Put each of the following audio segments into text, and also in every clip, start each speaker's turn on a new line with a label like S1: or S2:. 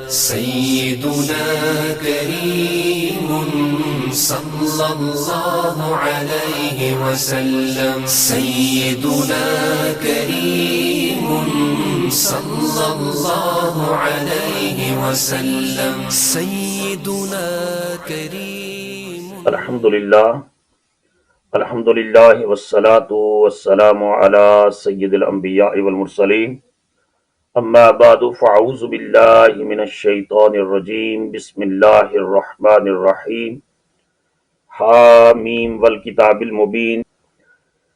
S1: سيدنا كريم صلى الله عليه وسلم سيدنا كريم صلى الله عليه وسلم سيدنا كريم
S2: الحمد للہ والصلاة والسلام على سید الانبیاء والمرسلین اما بعد فاعوذ باللہ من الشیطان الرجیم بسم اللہ الرحمن الرحیم حامیم والکتاب المبین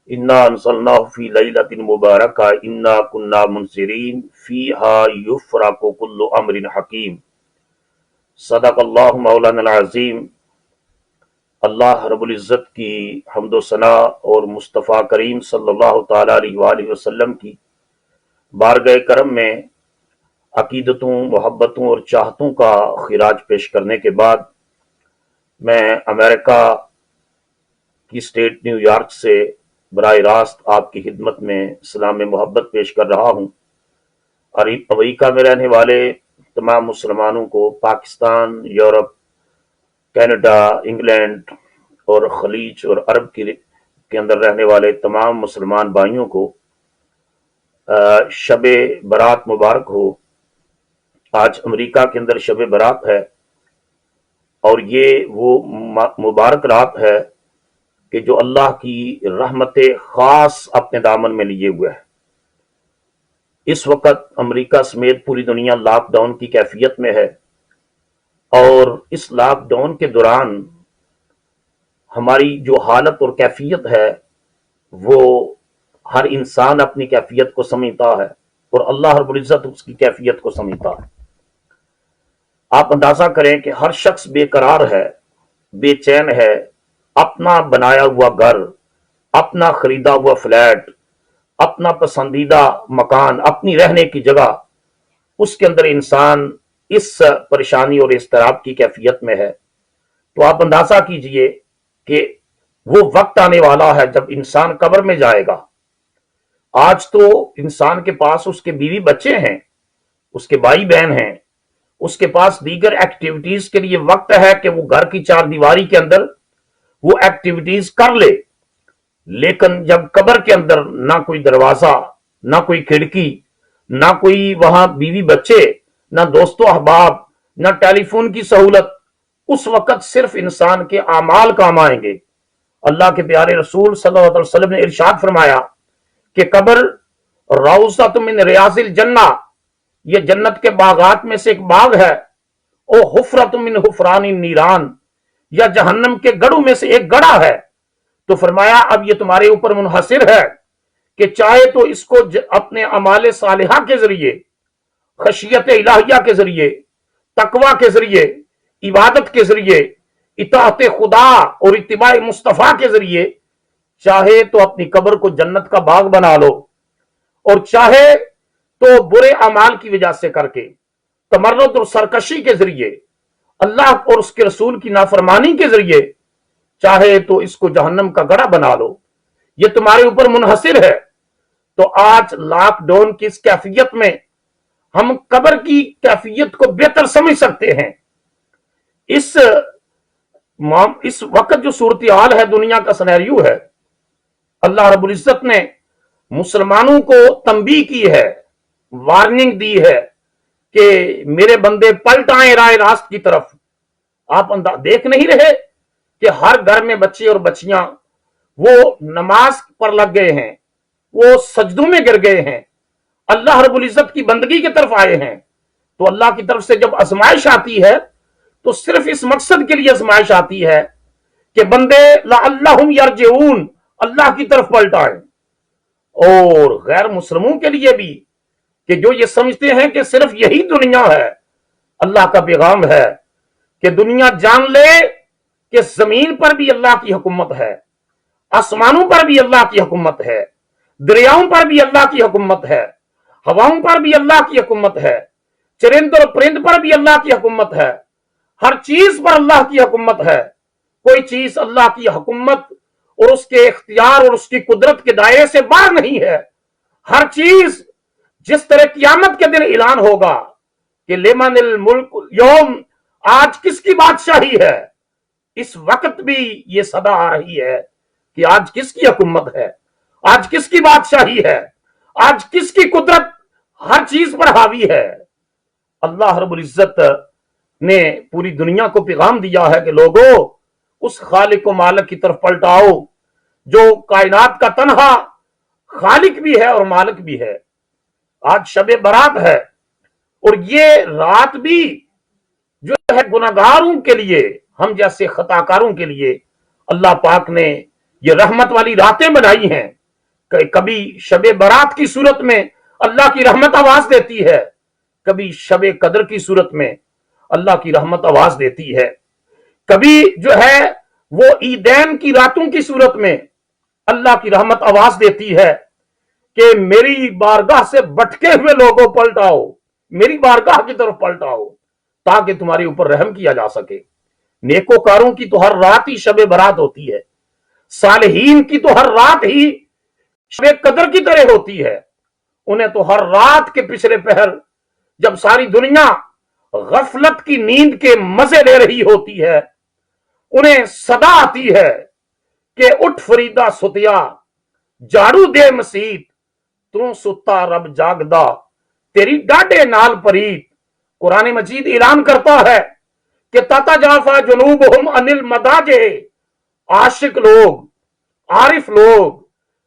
S2: انا انزلناہ فی لیلۃ مبارکہ انا کنا منذرین فیہا یفرق کل امر حکیم صدق اللہ مولانا العظیم۔ اللہ رب العزت کی حمد و ثنا اور مصطفیٰ کریم صلی اللہ تعالیٰ علیہ وآلہ وسلم کی بارگاہ کرم میں عقیدتوں، محبتوں اور چاہتوں کا خراج پیش کرنے کے بعد میں امریکہ کی اسٹیٹ نیو یارک سے براہ راست آپ کی خدمت میں سلام محبت پیش کر رہا ہوں، اور امریکہ میں رہنے والے تمام مسلمانوں کو، پاکستان، یورپ، کینیڈا، انگلینڈ اور خلیج اور عرب کے اندر رہنے والے تمام مسلمان بھائیوں کو شب برات مبارک ہو۔ آج امریکہ کے اندر شب برات ہے، اور یہ وہ مبارک رات ہے کہ جو اللہ کی رحمت خاص اپنے دامن میں لیے ہوئے ہے۔ اس وقت امریکہ سمیت پوری دنیا لاک ڈاؤن کی کیفیت میں ہے، اور اس لاک ڈاؤن کے دوران ہماری جو حالت اور کیفیت ہے وہ ہر انسان اپنی کیفیت کو سمجھتا ہے، اور اللہ رب العزت اس کی کیفیت کو سمجھتا ہے۔ آپ اندازہ کریں کہ ہر شخص بے قرار ہے، بے چین ہے۔ اپنا بنایا ہوا گھر، اپنا خریدا ہوا فلیٹ، اپنا پسندیدہ مکان، اپنی رہنے کی جگہ، اس کے اندر انسان اس پریشانی اور اضطراب کی کیفیت میں ہے۔ تو آپ اندازہ کیجئے کہ وہ وقت آنے والا ہے جب انسان قبر میں جائے گا۔ آج تو انسان کے پاس اس کے بیوی بچے ہیں، اس کے بھائی بہن ہیں، اس کے پاس دیگر ایکٹیویٹیز کے لیے وقت ہے کہ وہ گھر کی چار دیواری کے اندر وہ ایکٹیویٹیز کر لے، لیکن جب قبر کے اندر نہ کوئی دروازہ، نہ کوئی کھڑکی، نہ کوئی وہاں بیوی بچے، نہ دوست و احباب، نہ ٹیلی فون کی سہولت، اس وقت صرف انسان کے اعمال کام آئیں گے۔ اللہ کے پیارے رسول صلی اللہ علیہ وسلم نے ارشاد فرمایا کہ قبر روضۃ من ریاض الجنہ، یہ جنت کے باغات میں سے ایک باغ ہے، او حفرۃ من حفران النیران، یا جہنم کے گڑھوں میں سے ایک گڑھا ہے۔ تو فرمایا اب یہ تمہارے اوپر منحصر ہے کہ چاہے تو اس کو اپنے اعمال صالحہ کے ذریعے، خشیت الہیہ کے ذریعے، تقوی کے ذریعے، عبادت کے ذریعے، اطاعت خدا اور اتباع مصطفیٰ کے ذریعے، چاہے تو اپنی قبر کو جنت کا باغ بنا لو، اور چاہے تو برے اعمال کی وجہ سے کر کے، تمرد اور سرکشی کے ذریعے، اللہ اور اس کے رسول کی نافرمانی کے ذریعے، چاہے تو اس کو جہنم کا گڑھا بنا لو۔ یہ تمہارے اوپر منحصر ہے۔ تو آج لاک ڈاؤن کی اس کیفیت میں ہم قبر کی کیفیت کو بہتر سمجھ سکتے ہیں۔ اس وقت جو صورتحال ہے، دنیا کا سینیریو ہے، اللہ رب العزت نے مسلمانوں کو تنبیہ کی ہے، وارننگ دی ہے کہ میرے بندے پلٹ آئیں راہ راست کی طرف۔ آپ دیکھ نہیں رہے کہ ہر گھر میں بچے اور بچیاں وہ نماز پر لگ گئے ہیں، وہ سجدوں میں گر گئے ہیں، اللہ رب العزت کی بندگی کی طرف آئے ہیں۔ تو اللہ کی طرف سے جب آزمائش آتی ہے تو صرف اس مقصد کے لیے آزمائش آتی ہے کہ بندے لعلہم یرجعون، اللہ کی طرف پلٹ آئیں۔ اور غیر مسلموں کے لیے بھی کہ جو یہ سمجھتے ہیں کہ صرف یہی دنیا ہے، اللہ کا پیغام ہے کہ دنیا جان لے کہ زمین پر بھی اللہ کی حکومت ہے، آسمانوں پر بھی اللہ کی حکومت ہے، دریاؤں پر بھی اللہ کی حکومت ہے، ہواؤں پر بھی اللہ کی حکومت ہے، چرند اور پرند پر بھی اللہ کی حکومت ہے، ہر چیز پر اللہ کی حکومت ہے۔ کوئی چیز اللہ کی حکومت اور اس کے اختیار اور اس کی قدرت کے دائرے سے باہر نہیں ہے۔ ہر چیز جس طرح قیامت کے دن اعلان ہوگا کہ لیمن الملک یوم، آج کس کی بادشاہی ہے، اس وقت بھی یہ صدا آ رہی ہے کہ آج کس کی حکومت ہے، آج کس کی بادشاہی ہے، آج کس کی قدرت ہر چیز پر حاوی ہے۔ اللہ رب العزت نے پوری دنیا کو پیغام دیا ہے کہ لوگوں اس خالق و مالک کی طرف پلٹاؤ جو کائنات کا تنہا خالق بھی ہے اور مالک بھی ہے۔ آج شب برات ہے اور یہ رات بھی جو ہے گناہگاروں کے لیے، ہم جیسے خطاکاروں کے لیے اللہ پاک نے یہ رحمت والی راتیں بنائی ہیں کہ کبھی شب برات کی صورت میں اللہ کی رحمت آواز دیتی ہے، کبھی شب قدر کی صورت میں اللہ کی رحمت آواز دیتی ہے، کبھی جو ہے وہ عیدین کی راتوں کی صورت میں اللہ کی رحمت آواز دیتی ہے کہ میری بارگاہ سے بھٹکے ہوئے لوگوں پلٹ آؤ، میری بارگاہ کی طرف پلٹ آؤ تاکہ تمہارے اوپر رحم کیا جا سکے۔ نیکوکاروں کی تو ہر رات ہی شب برات ہوتی ہے، صالحین کی تو ہر رات ہی شب قدر کی طرح ہوتی ہے، انہیں تو ہر رات کے پچھلے پہر جب ساری دنیا غفلت کی نیند کے مزے لے رہی ہوتی ہے، انہیں صدا آتی ہے کہ اٹھ فریدا ستیا، جھاڑو دے مسیت، تو ستا رب جاگدا، تیری ڈاڈے نال پریت۔ قرآن مجید اعلان کرتا ہے کہ تاتا جافا جنوبہم عن المضاجع، عاشق لوگ، عارف لوگ،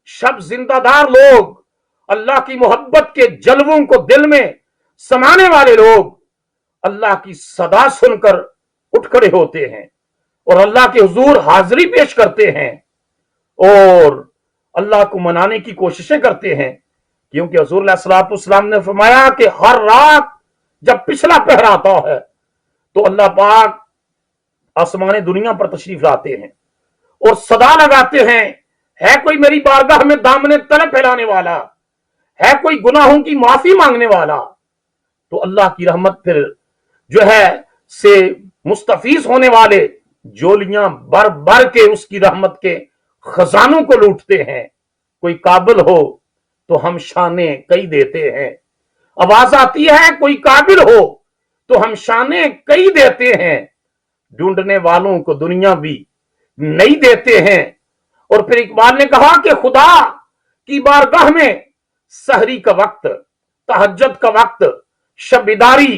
S2: شب زندہ دار لوگ، اللہ کی محبت کے جلووں کو دل میں سمانے والے لوگ اللہ کی صدا سن کر اٹھ کھڑے ہوتے ہیں اور اللہ کے حضور حاضری پیش کرتے ہیں اور اللہ کو منانے کی کوششیں کرتے ہیں، کیونکہ حضور علیہ الصلوۃ والسلام نے فرمایا کہ ہر رات جب پچھلا پہر آتا ہے تو اللہ پاک آسمان دنیا پر تشریف لاتے ہیں اور صدا لگاتے ہیں، ہے کوئی میری بارگاہ میں دامن طلب پھیلانے والا، ہے کوئی گناہوں کی معافی مانگنے والا؟ تو اللہ کی رحمت پھر جو ہے سے مستفیض ہونے والے جولیاں بر بر کے اس کی رحمت کے خزانوں کو لوٹتے ہیں۔ کوئی قابل ہو تو ہم شانیں کئی دیتے ہیں، آواز آتی ہے کوئی قابل ہو تو ہم شانیں کئی دیتے ہیں، ڈھونڈنے والوں کو دنیا بھی نہیں دیتے ہیں۔ اور پھر اقبال نے کہا کہ خدا کی بارگاہ میں سحری کا وقت، تہجد کا وقت، شب بیداری،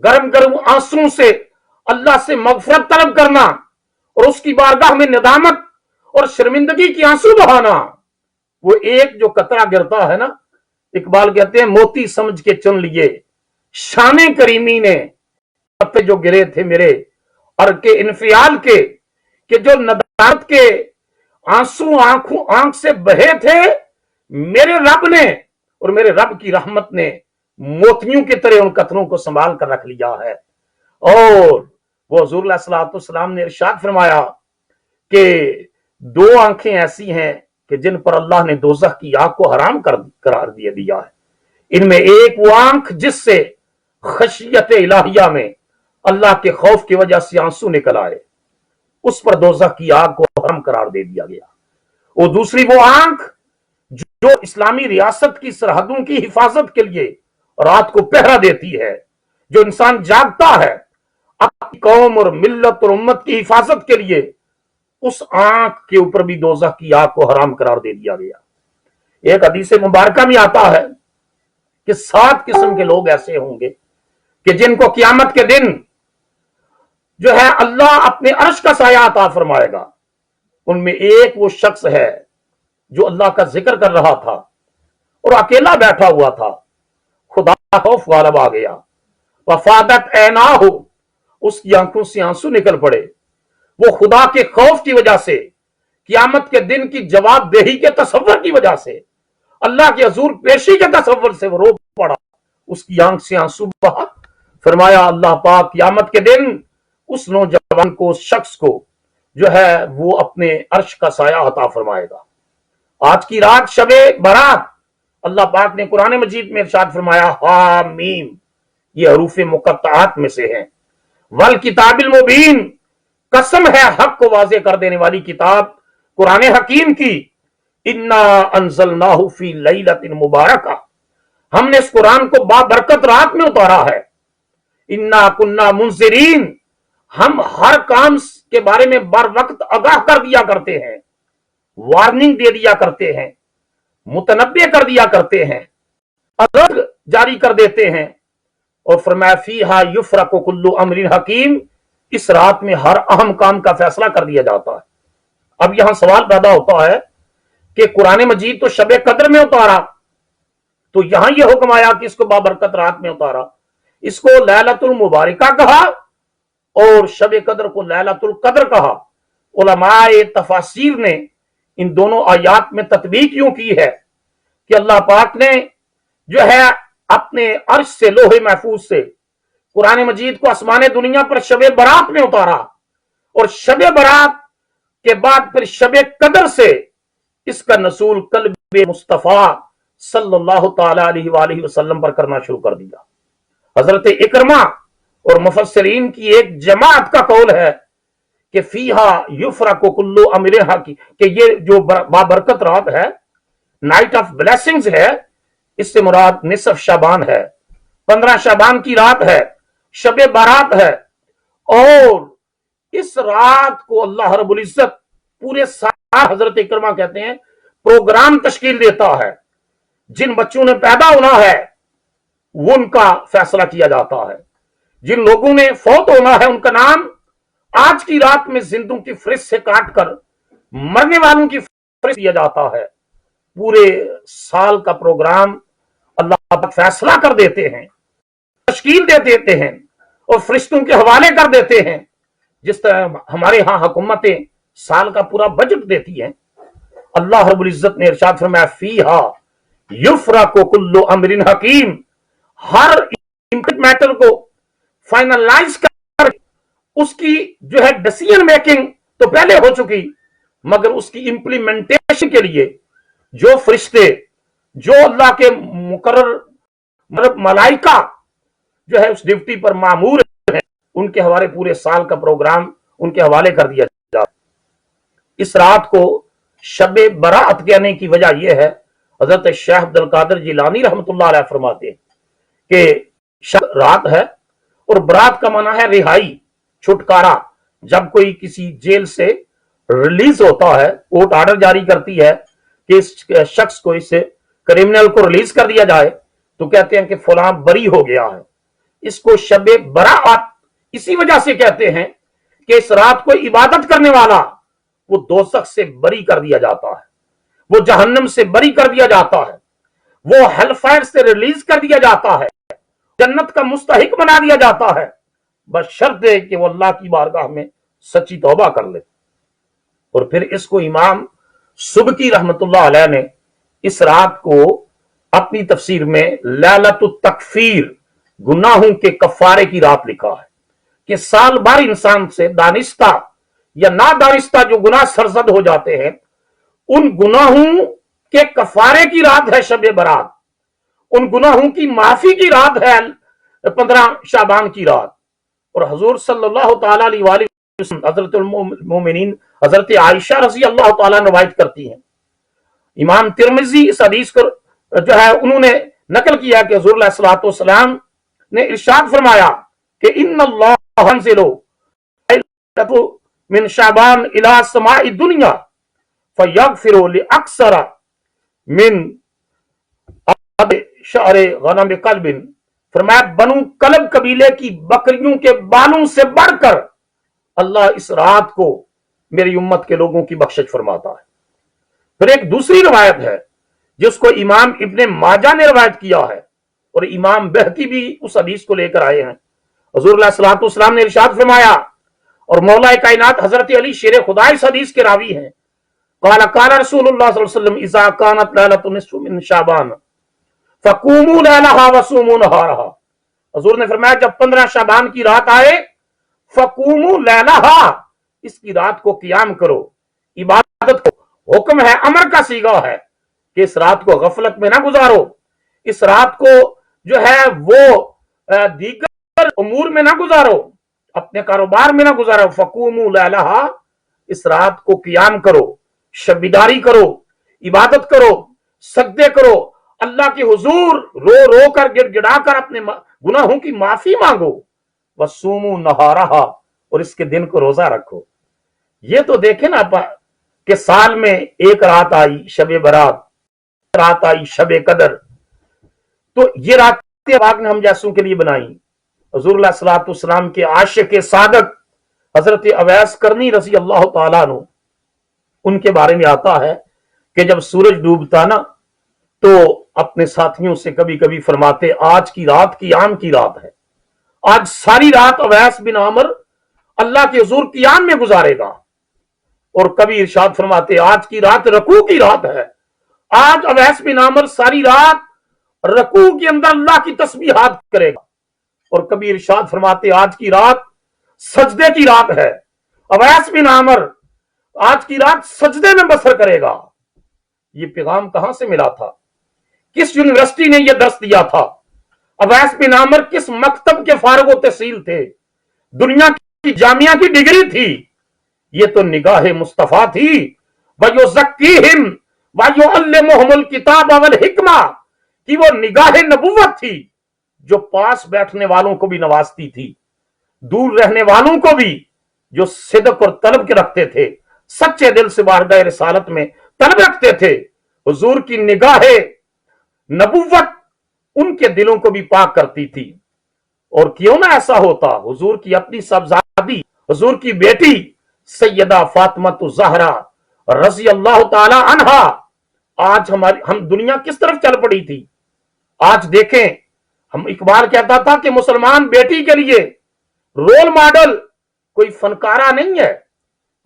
S2: گرم گرم آنسوں سے اللہ سے مغفرت طلب کرنا اور اس کی بارگاہ میں ندامت اور شرمندگی کی آنسو بہانا، وہ ایک جو قطرہ گرتا ہے نا، اقبال کہتے ہیں موتی سمجھ کے چن لیے شان کریمی نے، قطرے جو گرے تھے میرے اور کے انفعال کے، کہ جو ندامت کے آنسو آنکھ سے بہے تھے، میرے رب نے اور میرے رب کی رحمت نے موتیوں کی طرح ان قطروں کو سنبھال کر رکھ لیا ہے۔ اور وہ حضور علیہ الصلوۃ والسلام نے ارشاد فرمایا کہ دو آنکھیں ایسی ہیں کہ جن پر اللہ نے دوزخ کی آگ کو حرام قرار دیا ہے، ان میں ایک وہ آنکھ جس سے خشیت الہیہ میں اللہ کے خوف کی وجہ سے آنسو نکل آئے، اس پر دوزخ کی آگ کو حرام قرار دے دیا گیا، اور دوسری وہ آنکھ جو اسلامی ریاست کی سرحدوں کی حفاظت کے لیے رات کو پہرا دیتی ہے، جو انسان جاگتا ہے اپنی قوم اور ملت اور امت کی حفاظت کے لیے، اس آنکھ کے اوپر بھی دوزخ کی آگ کو حرام قرار دے دیا گیا۔ ایک حدیث مبارکہ میں آتا ہے کہ 7 قسم کے لوگ ایسے ہوں گے کہ جن کو قیامت کے دن جو ہے اللہ اپنے عرش کا سایہ عطا فرمائے گا۔ ان میں ایک وہ شخص ہے جو اللہ کا ذکر کر رہا تھا اور اکیلا بیٹھا ہوا تھا، خدا خوف غالب آ گیا، وفادت عیناہ، اس کی آنکھوں سے آنسو نکل پڑے، وہ خدا کے خوف کی وجہ سے، قیامت کے دن کی جواب دہی کے تصور کی وجہ سے، اللہ کے حضور پیشی کے تصور سے وہ رو پڑا، اس کی آنکھ سے آنسو بہا۔ فرمایا اللہ پاک قیامت کے دن اس نوجوان کو، اس شخص کو جو ہے وہ اپنے عرش کا سایہ عطا فرمائے گا۔ آج کی رات شب برات، اللہ پاک نے قرآن مجید میں ارشاد فرمایا حامیم، یہ حروف مقطعات میں سے ہیں، والکتاب المبین، قسم ہے حق کو واضح کر دینے والی کتاب قرآن حکیم کی، انا انزلناہ فی لیلۃ مبارکہ، ہم نے اس قرآن کو بابرکت رات میں اتارا ہے۔ इन्ना कुन्ना मुंज़िरीन, हम हर काम के बारे में बर वक्त आगाह कर दिया करते हैं, वार्निंग दे दिया करते हैं, मुतनब्बे कर दिया करते हैं, अलर्ट जारी कर देते हैं। और फरमाया फीहा युफ्रकु कुल्लु अमरिन हकीम, इस रात में हर अहम काम का फैसला कर दिया जाता है। अब यहां सवाल पैदा होता है कि कुरान मजीद तो शब कद्र में उतारा, तो यहां यह हुक्म आया कि इसको बाबरकत रात में उतारा, इसको लैलतुल मुबारका कहा और शब कद्र को लैलतुल कद्र कहा। उलमाए तफासीर ने इन दोनों आयात में तत्बीक यूं की है कि अल्लाह पाक ने जो है अपने अर्श से, लोहे महफूज से कुरान मजीद को आसमान दुनिया पर शब बरात में उतारा और शब बरात के बाद फिर शब कद्र से इसका नसूल कल्बे मुस्तफा सल्लल्लाहु ताला अलैहि वसल्लम पर करना शुरू कर दिया। हजरत इकरमा और मुफस्सिरीन की एक जमात का कौल है कि फीहा युफ्रकु कुल्लु अमरिन हकीम, कि ये जो बाबरकत रात है, नाइट ऑफ ब्लेसिंग्स है, इससे मुराद निसफ शाबान है, 15 शाबान की रात है, शब बारात है। और इस रात को अल्लाह रब्बुल इज्जत पूरे साल, हजरत इकरमा कहते हैं, प्रोग्राम तश्कील देता है। जिन बच्चों ने पैदा होना है वो उनका फैसला किया जाता है, जिन लोगों ने फौत होना है उनका नाम आज की रात में जिंदों की फरिश्त से काट कर मरने वालों की फरिश्त दिया जाता है। पूरे साल का प्रोग्राम अल्लाह फैसला कर देते हैं, तश्कील दे देते हैं और फरिश्तों के हवाले कर देते हैं। जिस तरह हमारे यहाँ हुकूमतें साल का पूरा बजट देती हैं, अल्लाह रब्बुल इज्जत ने इरशाद फरमाया फीहा युफ्रकु कुल्लु अमरिन हकीम, हर मैटर को फाइनलाइज कर, उसकी जो है डिसीजन मेकिंग तो पहले हो चुकी, मगर उसकी इंप्लीमेंटेशन के लिए जो फरिश्ते, जो अल्लाह के मुकर्रर मलाइका जो है उस ड्यूटी पर मामूर है, उनके हवाले पूरे साल का प्रोग्राम उनके हवाले कर दिया जाता। इस रात को शब बरात कहने की वजह यह है, हजरत शेख अब्दुल कादिर जिलानी रहमतुल्लाह अलैह फरमाते हैं कि शब रात है और बरात का माना है रिहाई, छुटकारा। जब कोई किसी जेल से रिलीज होता है, कोर्ट ऑर्डर जारी करती है कि इस शख्स को, इस क्रिमिनल को रिलीज कर दिया जाए, तो कहते हैं कि फलां बरी हो गया है। इसको शब बरात इसी वजह से कहते हैं कि इस रात को इबादत करने वाला वो दोज़ख से बरी कर दिया जाता है, वो जहन्नम से बरी कर दिया जाता है, वो हेलफायर से रिलीज कर दिया जाता है, जन्नत का मुस्तहिक बना दिया जाता है, बशर्ते कि वो अल्लाह की बारगाह में सच्ची तौबा कर ले। और फिर इसको इमाम सुबकी रहमतुल्लाह अलैह ने इस रात को अपनी तफसीर में लैलतुत तकफीर, गुनाहों के कफारे की रात लिखा है कि साल भर इंसान से दानिस्ता या ना दानिस्ता जो गुनाह सरजद हो जाते हैं, उन गुनाहों के कफारे की रात है शब बरात, उन गुनाहों की माफी की रात है 15 शाबान की रात। और हुजूर सल्लल्लाहु ताला अलैहि वसल्लम, हजरतुल मोमिनीन हजरत आयशा रज़ी अल्लाह ताला रवायत करती हैं, इमाम तिरमिज़ी इस हदीस को जो है उन्होंने नकल किया कि हुजूर अलैहिस्सलातु वस्सलाम ने इरशाद फरमाया कि इन्नल्लाह यंज़िलु मिन शाबान इला समाई दुनिया फयगफिरु लिअक्सरा मिन शअरे गनम कल्बिन। फरमाया बनु कलब कबीले की बकरियों के बालों से बढ़कर अल्लाह इस रात को मेरी उम्मत के लोगों की बख्शिश फरमाता है। फिर एक दूसरी रवायत है जिसको इमाम इब्ने माजा ने रवायत किया है और इमाम बहकी भी उस हदीस को लेकर आए हैं। हुजूर सल्लल्लाहु अलैहि वसल्लम ने इरशाद फरमाया, और मौला कायनात हजरत अली शेर खुदा इस हदीस के रावी हैं, क़ाला क़ाला रसूलुल्लाह सल्लल्लाहु अलैहि वसल्लम इज़ा कानत लैलतुन निस्फ़ु मिन शाबान फ़क़ूमू लैलहा वसूमू नहारहा। हुजूर ने फरमाया जब 15 शाबान की रात आए, फ़क़ूमू लैलहा, इसकी रात को क़याम करो, इबादत को। हुक्म है, अमर का सीगा है कि इस रात को गफलत में ना गुजारो, इस रात को जो है वो दीगर उमूर में ना गुजारो, अपने कारोबार में ना गुजारो। फ़क़ूमू लैलहा, इस रात को क़याम करो, शबिदारी करो, इबादत करो, सजदे करो, अल्लाह के हुजूर रो रो कर गिड़गिड़ा कर अपने गुनाहों की माफी मांगो। वसूमू नहारहा, और इसके दिन को रोजा रखो। ये तो देखे ना कि साल में एक रात आई शब बरात, रात आई शब कदर, तो ये रातें पाक ने हम जैसों के लिए बनाई। हुजूर सल्लल्लाहु अलैहि वसल्लम के आशिक सादक हजरत अवैस करनी रज़ी अल्लाह ताला अन्हु, उनके बारे में आता है कि जब सूरज डूबता ना तो अपने साथियों से कभी कभी फरमाते, आज की रात क़ियाम की रात है, आज सारी रात अवैस बिन आमिर अल्लाह के हुजूर क़ियाम में गुजारेगा। और कभी इरशाद फरमाते, आज की रात रकू की रात है, आज अवैस बिन आमिर सारी रात रकू के अंदर अल्लाह की तस्बीहात करेगा। और कभी इरशाद फरमाते, आज की रात सजदे की रात है, अवैस बिन आमिर आज की रात सजदे में बसर करेगा। ये पैगाम कहां से मिला था? किस यूनिवर्सिटी ने यह दर्स दिया था? अवैस बिन आमिर किस मकतब के फारिग व तहसील थे? दुनिया की जामिया की डिग्री थी। ये तो निगाह मुस्तफा थी। वयुज़क्कीहिम वयुअल्लिमुहुमुल किताब वल हिकमा, कि वो निगाह नबुव्वत थी जो पास बैठने वालों को भी नवाजती थी, दूर रहने वालों को भी, जो सिदक और तलब के रखते थे, सच्चे दिल से बारगाह रिसालत में तलब रखते थे। हुजूर की निगाह नबुव्वत उनके दिलों को भी पाक करती थी। और क्यों ना ऐसा होता, हुजूर की अपनी साहबजादी, हुजूर की बेटी सैयदा फातिमा ज़हरा रज़ी अल्लाह ताला अन्हा, आज हम दुनिया किस तरफ चल पड़ी थी। आज देखें, हम इकबाल कहता था कि मुसलमान बेटी के लिए रोल मॉडल कोई फनकारा नहीं है,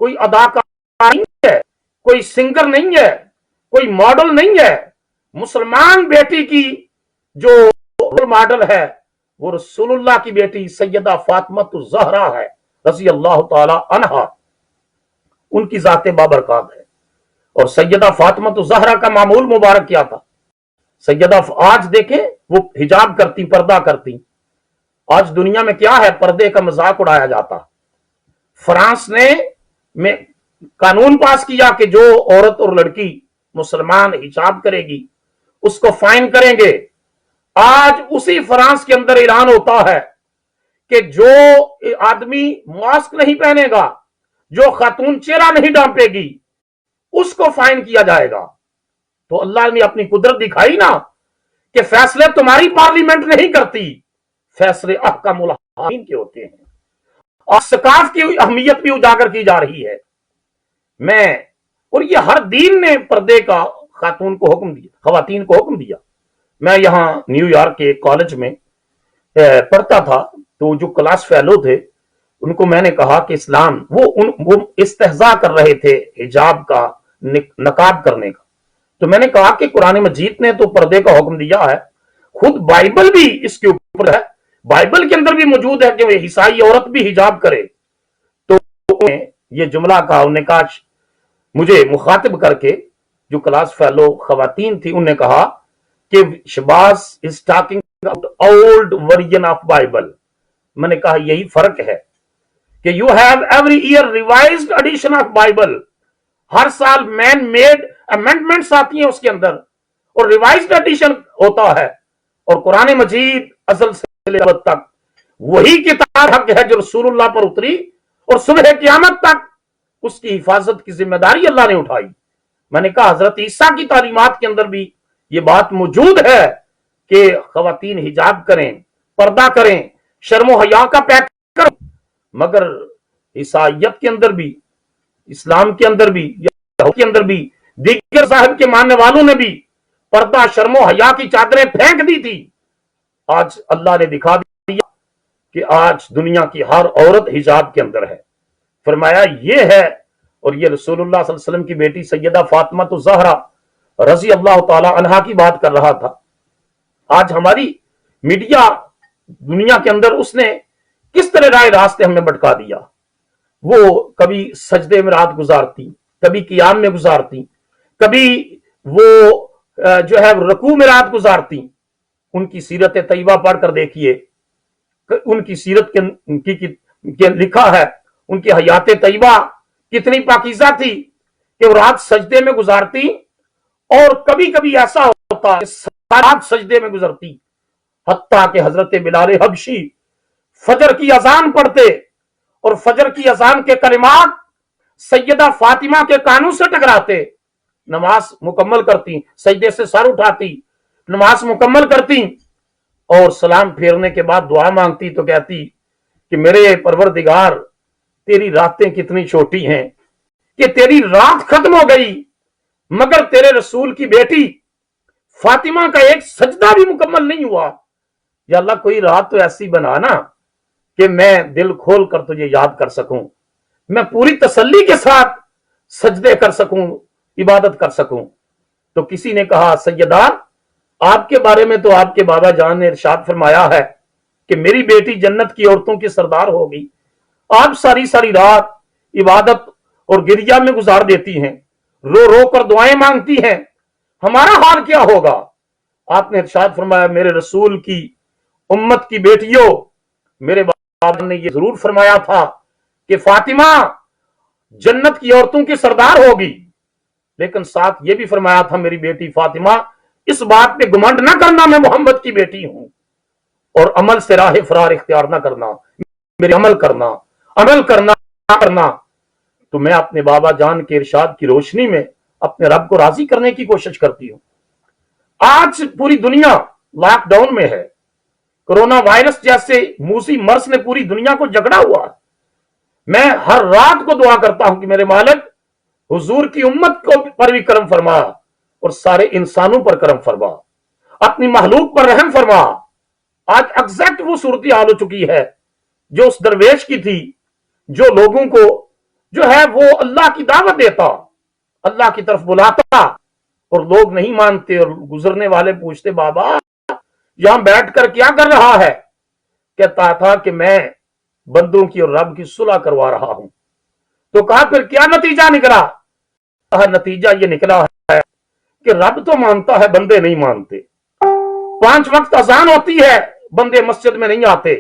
S2: कोई अदाकारा नहीं है, कोई सिंगर नहीं है, कोई मॉडल नहीं है। मुसलमान बेटी की जो रोल मॉडल है वो रसूलुल्लाह की बेटी सैयदा फातिमा ज़हरा है रज़ी अल्लाह ताला अन्हा, उनकी जाते बाबरकत है। और सैयदा फातिमा ज़हरा का मामूल मुबारक क्या था? सैयदा आज देखें, वो हिजाब करती, पर्दा करती। आज दुनिया में क्या है, पर्दे का मजाक उड़ाया जाता। फ्रांस ने में कानून पास किया कि जो औरत और लड़की मुसलमान हिजाब करेगी उसको फाइन करेंगे। आज उसी फ्रांस के अंदर ऐलान होता है कि जो आदमी मास्क नहीं पहनेगा, जो खातून चेहरा नहीं ढांपेगी, उसको फाइन किया जाएगा। तो अल्लाह ने अपनी कुदरत दिखाई ना कि फैसले तुम्हारी पार्लियामेंट नहीं करती, फैसले अहकामुल हाकिम के होते हैं। और सकाफ की अहमियत भी उजागर की जा रही है। और ये हर दीन ने पर्दे का खातून को हुक्म दिया, खवातीन को हुक्म दिया। मैं यहाँ न्यूयॉर्क के कॉलेज में पढ़ता था, तो जो क्लास फेलो थे उनको मैंने कहा कि इस्लाम, वो इस्तेहजा कर रहे थे हिजाब का, नकाब करने का। तो मैंने कहा कि कुरान मजीद ने तो पर्दे का हुक्म दिया है, खुद बाइबल भी इसके ऊपर है, बाइबल के अंदर भी मौजूद है कि ईसाई औरत भी हिजाब करे। तो ये जुमला कहा, उन्हें कहा, मुझे मुखातिब करके जो क्लास फेलो खवातीन थी, उन्हें कहा कि Shahbaz is talking about old version of Bible. मैंने कहा यही फर्क है कि you have every year revised edition of Bible, हर साल मैन मेड अमेंडमेंट्स आती हैं उसके अंदर, और रिवाइज्ड एडिशन होता है। और कुरान मजीद असल से लेकर तक वही किताब हक है जो रसूलुल्लाह पर उतरी, और सुबह क़यामत तक उसकी हिफाजत की जिम्मेदारी अल्लाह ने उठाई। मैंने कहा हजरत ईसा की तालीमात के अंदर भी ये बात मौजूद है कि खवातीन हिजाब करें, पर्दा करें, शर्मो हया का पैक करें। मगर ईसाइयत के अंदर भी, इस्लाम के अंदर भी, के अंदर भी, दीगर साहब के मानने वालों ने भी पर्दा, शर्मो हया की चादरें फेंक दी थी। आज अल्लाह ने दिखा दिया कि आज दुनिया की हर औरत हिजाब के अंदर है। फरमाया ये है, और ये रसूलुल्लाह सल्लल्लाहु अलैहि वसल्लम की बेटी सैयदा फातिमा ज़हरा रज़ी अल्लाह ताला अन्हा की बात कर रहा था। आज हमारी मीडिया दुनिया के अंदर उसने किस तरह राय रास्ते हमें भटका दिया। वो कभी सजदे में रात गुजारती, कभी क़ियाम में गुजारती, कभी वो जो है रकू में रात गुजारती। उनकी सीरत तैयबा पढ़कर देखिए, उनकी सीरत के लिखा है, उनकी हयात तैयबा कितनी पाकीज़ा थी कि वो रात सजदे में गुजारती, और कभी कभी ऐसा होता रात सजदे में गुजरती, हत्ता कि हजरत बिलाल हबशी फजर की अजान पढ़ते और फजर की अजान के कलिमात सैयदा फातिमा के कानों से टकराते, नमाज मुकम्मल करती, सजदे से सर उठाती, नमाज मुकम्मल करती और सलाम फेरने के बाद दुआ मांगती तो कहती कि मेरे परवरदिगार, तेरी रातें कितनी छोटी हैं कि तेरी रात खत्म हो गई मगर तेरे रसूल की बेटी फातिमा का एक सजदा भी मुकम्मल नहीं हुआ। या अल्लाह कोई रात तो ऐसी बना ना कि मैं दिल खोल कर तुझे याद कर सकूं, मैं पूरी तसल्ली के साथ सजदे कर सकूं, इबादत कर सकूं। तो किसी ने कहा, सैयदा, आपके बारे में तो आपके बाबा जान ने इरशाद फरमाया है कि मेरी बेटी जन्नत की औरतों की सरदार होगी। आप सारी सारी रात इबादत और गिरिया में गुजार देती हैं, रो रो कर दुआएं मांगती हैं, हमारा हाल क्या होगा? आपने इरशाद फरमाया, मेरे रसूल की उम्मत की बेटियों, मेरे बाबा ने ये जरूर फरमाया था कि फातिमा जन्नत की औरतों की सरदार होगी, लेकिन साथ ये भी फरमाया था, मेरी बेटी फातिमा, इस बात पे घमंड ना करना मैं मोहम्मद की बेटी हूं, और अमल से राह फरार इख्तियार ना करना, मेरे अमल करना। तो मैं अपने बाबा जान के इरशाद की रोशनी में अपने रब को राजी करने की कोशिश करती हूं। आज पूरी दुनिया लॉकडाउन में है, कोरोना वायरस जैसे मूसी मर्स ने पूरी दुनिया को जकड़ा हुआ। मैं हर रात को दुआ करता हूं कि मेरे मालिक हुजूर की उम्मत को पर भी करम फरमा और सारे इंसानों पर करम फरमा, अपनी महलूक पर रहम फरमा। आज एग्जैक्ट वो सूरत हाल हो चुकी है जो उस दरवेश की थी, जो लोगों को जो है वो अल्लाह की दावत देता, अल्लाह की तरफ बुलाता और लोग नहीं मानते, और गुजरने वाले पूछते, बाबा यहां बैठकर क्या कर रहा है? कहता था कि मैं बंदों की और रब की सुलह करवा रहा हूं। तो कहा फिर क्या नतीजा निकला? कहा नतीजा ये निकला है कि रब तो मानता है, बंदे नहीं मानते। 5 वक्त अजान होती है, बंदे मस्जिद में नहीं आते।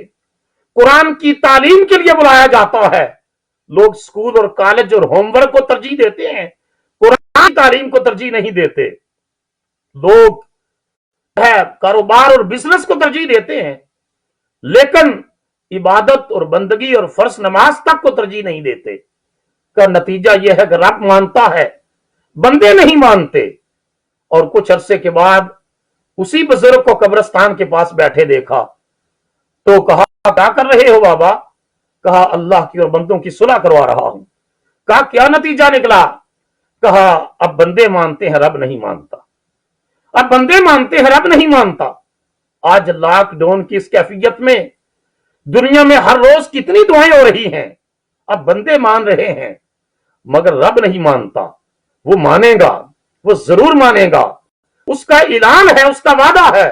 S2: कुरान की तालीम के लिए बुलाया जाता है, लोग स्कूल और कॉलेज और होमवर्क को तरजीह देते हैं, कुरान की तालीम को तरजीह नहीं देते। लोग है कारोबार और बिजनेस को तरजीह देते हैं, लेकिन इबादत और बंदगी और फर्ज नमाज तक को तरजीह नहीं देते। का नतीजा यह है कि रब मानता है, बंदे नहीं मानते। और कुछ अरसे के बाद उसी बुजुर्ग को कब्रिस्तान के पास बैठे देखा तो कहा, क्या कर रहे हो बाबा? कहा, अल्लाह की और बंदों की सुलह करवा रहा हूं। कहा, क्या नतीजा निकला? कहा, अब बंदे मानते हैं, रब नहीं मानता। अब बंदे मानते हैं, रब नहीं मानता। आज लॉकडाउन की इस कैफियत में दुनिया में हर रोज कितनी दुआएं हो रही हैं। अब बंदे मान रहे हैं मगर रब नहीं मानता। वो मानेगा, वो जरूर मानेगा, उसका ऐलान है, उसका वादा है,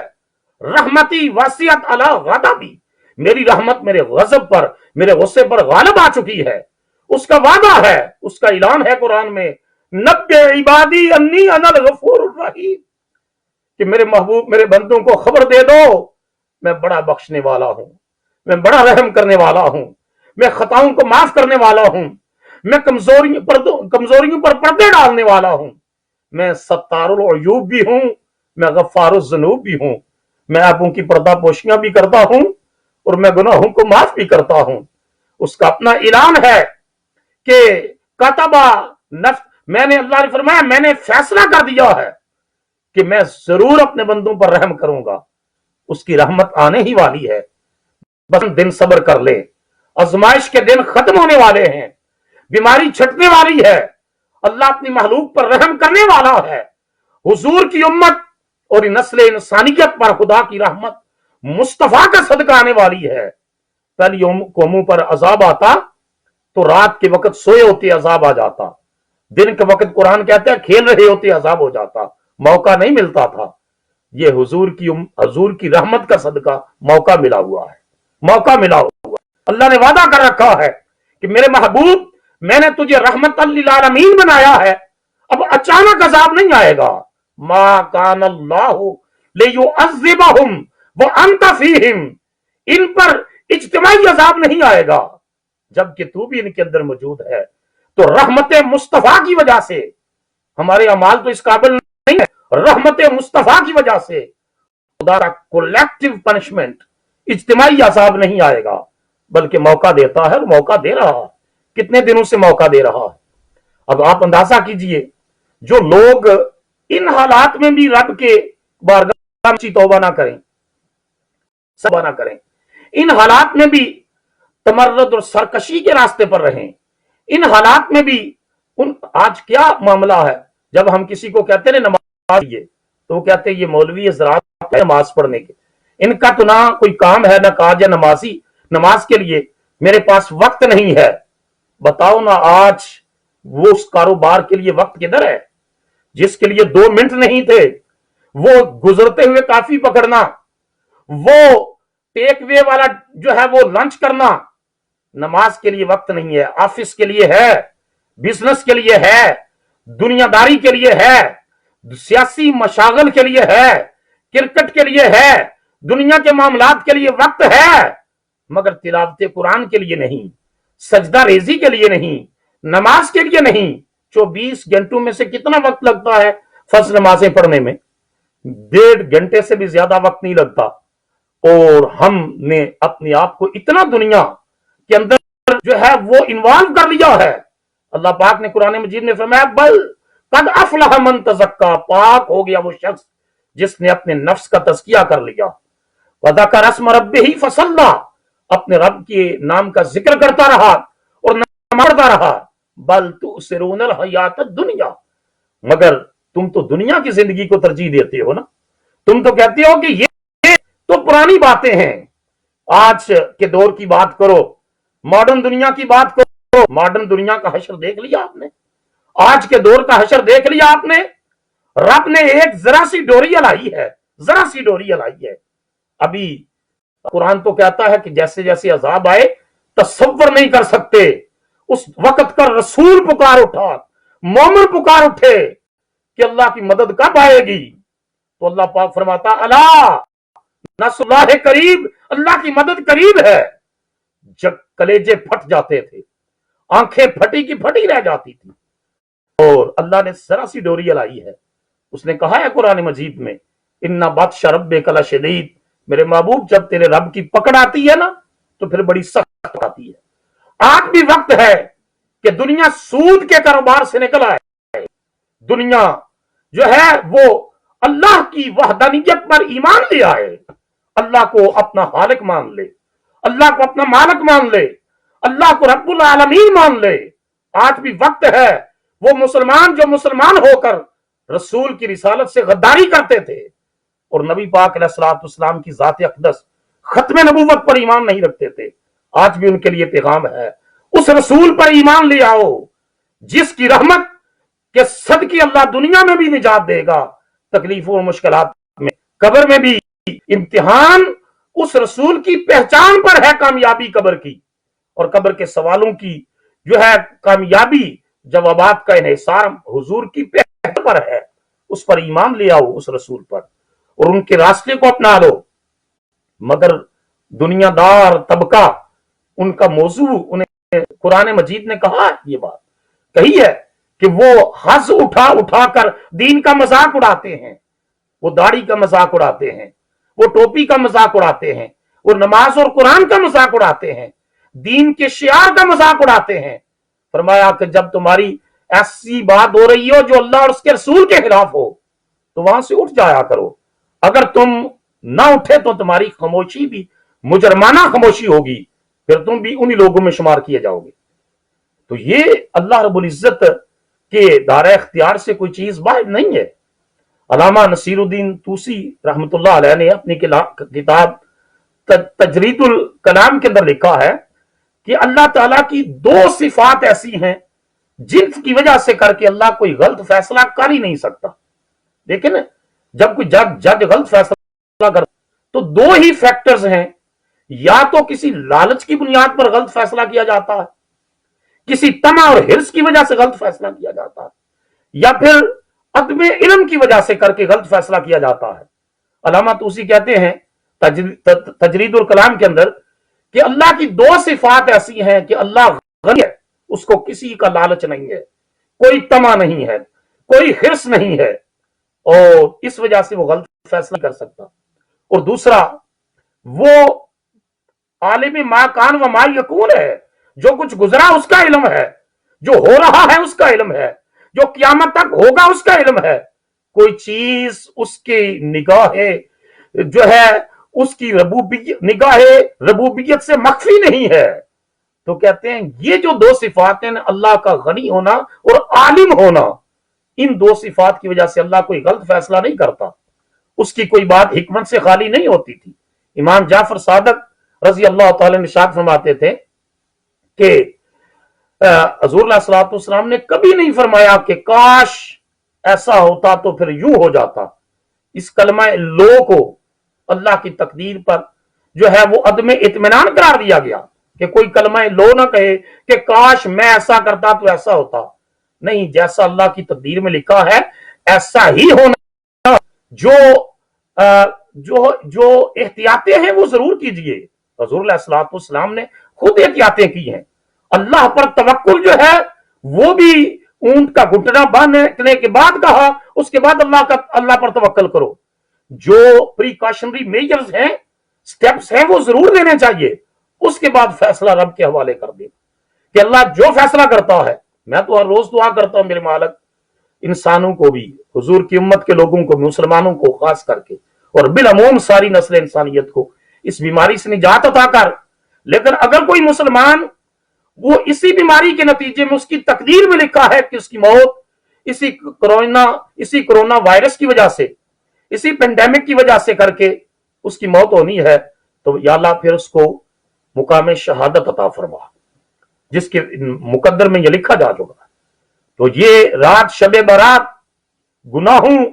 S2: रहमती वासियत अला गज़बी, मेरी रहमत मेरे गजब पर, मेरे गुस्से पर गालिब आ चुकी है। उसका वादा है, उसका ऐलान है कुरान में, नब्बे इबादी अन्नी अनल गफूरुर रहीम, कि मेरे महबूब, मेरे बंदों को खबर दे दो, मैं बड़ा बख्शने वाला हूं, मैं बड़ा रहम करने वाला हूं, मैं खताओं को माफ करने वाला हूं, मैं कमजोरियों पर पर्दे डालने वाला हूं, मैं सत्तारुल अयूब भी हूं, मैं गफ्फारुज ज़ुनूब भी हूं, मैं आपों की पर्दा पोशियां भी करता हूं और मैं गुनाहों को माफ भी करता हूं। उसका अपना ऐलान है कि कतबा नफ्स, मैंने, अल्लाह ने फरमाया, मैंने फैसला कर दिया है कि मैं जरूर अपने बंदों पर रहम करूंगा। उसकी रहमत आने ही वाली है, बस दिन सब्र कर ले। आजमाइश के दिन खत्म होने वाले हैं, बीमारी छटने वाली है, अल्लाह अपनी महलूक पर रहम करने वाला है। हुजूर की उम्मत और नस्ल इंसानियत पर खुदा की रहमत मुस्तफा का सदका आने वाली है। पहली कौमों पर अजाब आता तो रात के वक्त सोए होते अजाब आ जाता, दिन के वक्त कुरान कहता है खेल रहे होते अजाब हो जाता, मौका नहीं मिलता था। ये हुजूर की रहमत का सदका मौका मिला हुआ है, मौका मिला हुआ। अल्लाह ने वादा कर रखा है कि मेरे महबूब, मैंने तुझे रहमत लिल आलमीन बनाया है, अब अचानक अजाब नहीं आएगा। मा कान अल्लाहु लियुअज़्ज़िबहुम व अंत फीहिम, इन पर इज्तिमाई अजाब नहीं आएगा जबकि तू भी इनके अंदर मौजूद है। तो रहमत मुस्तफा की वजह से, हमारे अमाल तो इस काबिल नहीं है, रहमत मुस्तफा की वजह से खुदा का कलेक्टिव पनिशमेंट, इज्तिमाई अजाब नहीं आएगा। बल्कि मौका देता है और मौका दे रहा है। कितने दिनों से मौका दे रहा है। अब आप अंदाजा कीजिए, जो लोग इन हालात में भी रब के बारगाह में तौबा ना करें, सबा ना करें, इन हालात में भी तमर्रद और सरकशी के रास्ते पर रहें, इन हालात में भी आज क्या मामला है, जब हम किसी को कहते हैं नमाज ये, तो वो कहते हैं ये मौलवी ज़रात है नमाज पढ़ने के, इनका तो ना कोई काम है ना काज है नमाजी, नमाज के लिए मेरे पास वक्त नहीं है। बताओ ना, आज वो उस कारोबार के लिए वक्त किधर है जिसके लिए 2 मिनट नहीं थे, वो गुजरते हुए काफी पकड़ना, वो टेक वे वाला जो है वो लंच करना, नमाज के लिए वक्त नहीं है। ऑफिस के लिए है, बिजनेस के लिए है, दुनियादारी के लिए है, सियासी मशागल के लिए है, क्रिकेट के लिए है, दुनिया के मामलात के लिए वक्त है, मगर तिलावत कुरान के लिए नहीं, सजदा रेजी के लिए नहीं, नमाज के लिए नहीं। 24 घंटों में से कितना वक्त लगता है फर्ज नमाजें पढ़ने में? 1.5 घंटे से भी ज्यादा वक्त नहीं लगता। और हमने अपने आप को इतना दुनिया के अंदर जो है वो इन्वॉल्व कर लिया है। अल्लाह पाक ने कुरान मजीद में फरमाया, बल कद अफलह मन तज़क्का, पाक हो गया वो शख्स जिसने अपने नफ्स का तज़किया कर लिया। वज़कर अस्म रब्बिही फसल्ला, अपने रब के नाम का जिक्र करता रहा और नमाज़ पढ़ता रहा। बल तुसिरूनल हयातद दुनिया, मगर तुम तो दुनिया की जिंदगी को तरजीह देते हो ना। तुम तो कहते हो कि ये तो पुरानी बातें हैं। आज के दौर की बात करो, मॉडर्न दुनिया की बात करो, मॉडर्न दुनिया का हशर देख लिया आपने? आज के दौर का हशर देख लिया आपने? रब ने एक जरा सी डोरी हलाई है, जरा सी डोरी हलाई है। अभी कुरान तो कहता है कि जैसे जैसे अजाब आए तसव्वुर नहीं कर सकते, उस वक्त का रसूल पुकार उठा, मोमिन पुकार उठे कि अल्लाह की मदद कब आएगी। तो अल्लाह पाक फरमाता, अला नसरुल्लाह करीब, अल्लाह की मदद करीब है। जब कलेजे फट जाते थे, आंखें फटी की फटी रह जाती थी, और अल्लाह ने जरा सी डोरी हलाई है। उसने कहा है कुरान मजीद में, इन्ना बादशाह रब्बिका लशदीद, मेरे महबूब जब तेरे रब की पकड़ आती है ना तो फिर बड़ी सख्त आती है। आज भी वक्त है कि दुनिया सूद के कारोबार से निकल आए, दुनिया जो है वो अल्लाह की वहदानियत पर ईमान ले आए, अल्लाह को अपना खालिक मान ले, अल्लाह को अपना मालिक मान ले, अल्लाह को रब्बुल आलमीन मान ले। आज भी वक्त है वो मुसलमान जो मुसलमान होकर रसूल की रिसालत से गद्दारी करते थे और नबी पाक अलैहिस्सलाम की जात अक़दस खत्म नबूवत पर ईमान नहीं रखते थे, आज भी उनके लिए पैगाम है, उस रसूल पर ईमान ले आओ जिसकी रहमत के सदके अल्लाह दुनिया में भी निजात देगा, तकलीफों और मुश्किलात में, कब्र में भी इम्तिहान उस रसूल की पहचान पर है कामयाबी कब्र की, और कब्र के सवालों की जो है कामयाबी जवाबात का इन्हिसार हुजूर की पहचान पर है। उस पर ईमान ले आओ, उस रसूल पर, और उनके रास्ते को अपना लो। मगर दुनियादार तबका, उनका मौजू, उन्हें कुरान मजीद ने कहा, ये बात कही है कि वो हज उठा उठा कर दीन का मजाक उड़ाते हैं, वो दाढ़ी का मजाक उड़ाते हैं, वो टोपी का मजाक उड़ाते हैं, वो नमाज और कुरान का मजाक उड़ाते हैं, दीन के शियार का मजाक उड़ाते हैं। फरमाया कि जब तुम्हारी ऐसी बात हो रही हो जो अल्लाह और उसके रसूल के खिलाफ हो तो वहां से उठ जाया करो। अगर तुम ना उठे तो तुम्हारी खामोशी भी मुजरमाना खामोशी होगी, फिर तुम भी उन्हीं लोगों में शुमार किए जाओगे। तो ये अल्लाह रब्बुल इज्जत के दायरे इख्तियार से कोई चीज बाहर नहीं है। अल्लामा नसीरुद्दीन तूसी रहमतुल्लाह अलैह ने अपनी किताब तजरीदुल कलाम के अंदर लिखा है कि अल्लाह ताला की 2 सिफात ऐसी हैं जिनकी वजह से करके अल्लाह कोई गलत फैसला कर ही नहीं सकता। लेकिन जब कोई जज गलत फैसला कर तो 2 ही फैक्टर्स हैं, या तो किसी लालच की बुनियाद पर गलत फैसला किया जाता है, किसी तमा और हिर्स की वजह से गलत फैसला किया जाता है, या फिर अदम इल्म की वजह से करके गलत फैसला किया जाता है। अल्लामा तूसी कहते हैं तजरीदुल कलाम के अंदर कि अल्लाह की 2 सिफात ऐसी हैं कि अल्लाह गनी है, उसको किसी का लालच नहीं है, कोई तमा नहीं है, कोई हिर्स नहीं है, और इस वजह से वो गलत फैसला कर सकता। और दूसरा, वो आलिम मा कान व मा यकून है, जो कुछ गुजरा उसका इल्म है, जो हो रहा है उसका इल्म है, जो क़यामत तक होगा उसका इल्म है। कोई चीज उसकी निगाह जो है उसकी निगाह रबूबियत से मख्फी नहीं है। तो कहते हैं ये जो दो सिफात हैं, अल्लाह का गनी होना और आलिम होना, इन दो सिफात की वजह से अल्लाह कोई गलत फैसला नहीं करता, उसकी कोई बात हिकमत से खाली नहीं होती थी। इमाम जाफर सादक रजी अल्लाह तआला ने इरशाद फरमाते थे कि हुजूर सल्लल्लाहु अलैहि वसल्लम ने कभी नहीं फरमाया कि काश ऐसा होता तो फिर यूं हो जाता। इस कलमा लो को अल्लाह की तकदीर पर जो है वो अदम इत्मीनान करार दिया गया कि कोई कलमा लो ना कहे कि काश मैं ऐसा करता तो ऐसा होता। नहीं, जैसा अल्लाह की तकदीर में लिखा है ऐसा ही होना। जो एहतियातें हैं वो जरूर कीजिए। हुजूर सल्लल्लाहु अलैहि वसल्लम ने खुद एहतियातें की हैं। अल्लाह पर तवक्कुल जो है वो भी ऊंट का घुटना बांधने के बाद कहा, उसके बाद अल्लाह पर तवक्कुल करो। जो प्रिकॉशनरी मेजर्स हैं, स्टेप्स हैं, वो जरूर लेने चाहिए। उसके बाद फैसला रब के हवाले कर दे कि अल्लाह जो फैसला करता है। मैं तो हर रोज दुआ करता हूं मेरे मालिक इंसानों को भी, हुजूर की उम्मत के लोगों को, मुसलमानों को खास करके और बिलअमूम सारी नस्ल इंसानियत को इस बीमारी से निजात अता कर। लेकिन अगर कोई मुसलमान वो इसी बीमारी के नतीजे में उसकी तकदीर में लिखा है कि उसकी मौत इसी कोरोना वायरस की वजह से, इसी पेंडेमिक की वजह से करके उसकी मौत होनी है, तो या अल्लाह फिर उसको मुकाम शहादत अता फरमा, जिसके मुकद्दर में ये लिखा जा चुका है। तो ये रात शब बारात गुनाहों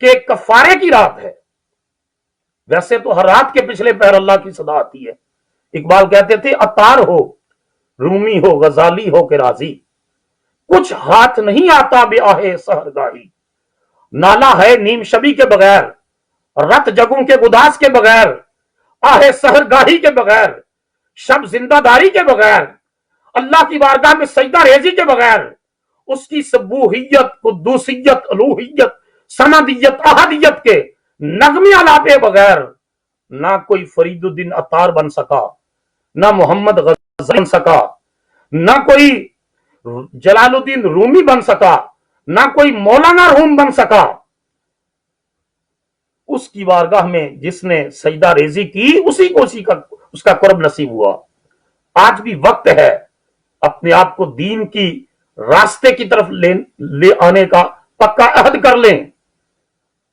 S2: के कफारे की रात है। वैसे तो हर रात के पिछले पहर अल्लाह की सदा आती है। इकबाल कहते थे अतार हो, रूमी हो, गजाली हो के राजी, कुछ हाथ नहीं आता ब्याहे सहरगाही। नाला है नीम शबी के बगैर, रत जगों के गुदास के बगैर, आहे सहरगाही के बगैर, शब जिंदादारी के बगैर, अल्लाह की बारगाह में सजदा रेजी के बगैर, उसकी सबूहियत, कुद्दूसियत, अलूहियत, सनदियत, अहदियत के नगमे अलापे बगैर ना कोई फरीदुद्दीन अतार बन सका, ना मोहम्मद गज़ाली बन सका, ना कोई जलालुद्दीन रूमी बन सका, ना कोई मौलाना रूम बन सका। उसकी बारगाह में जिसने सजदा रेजी की उसी को उसका कुर्ब नसीब हुआ। आज भी वक्त है अपने आप को दीन की रास्ते की तरफ ले आने का पक्का अहद कर लें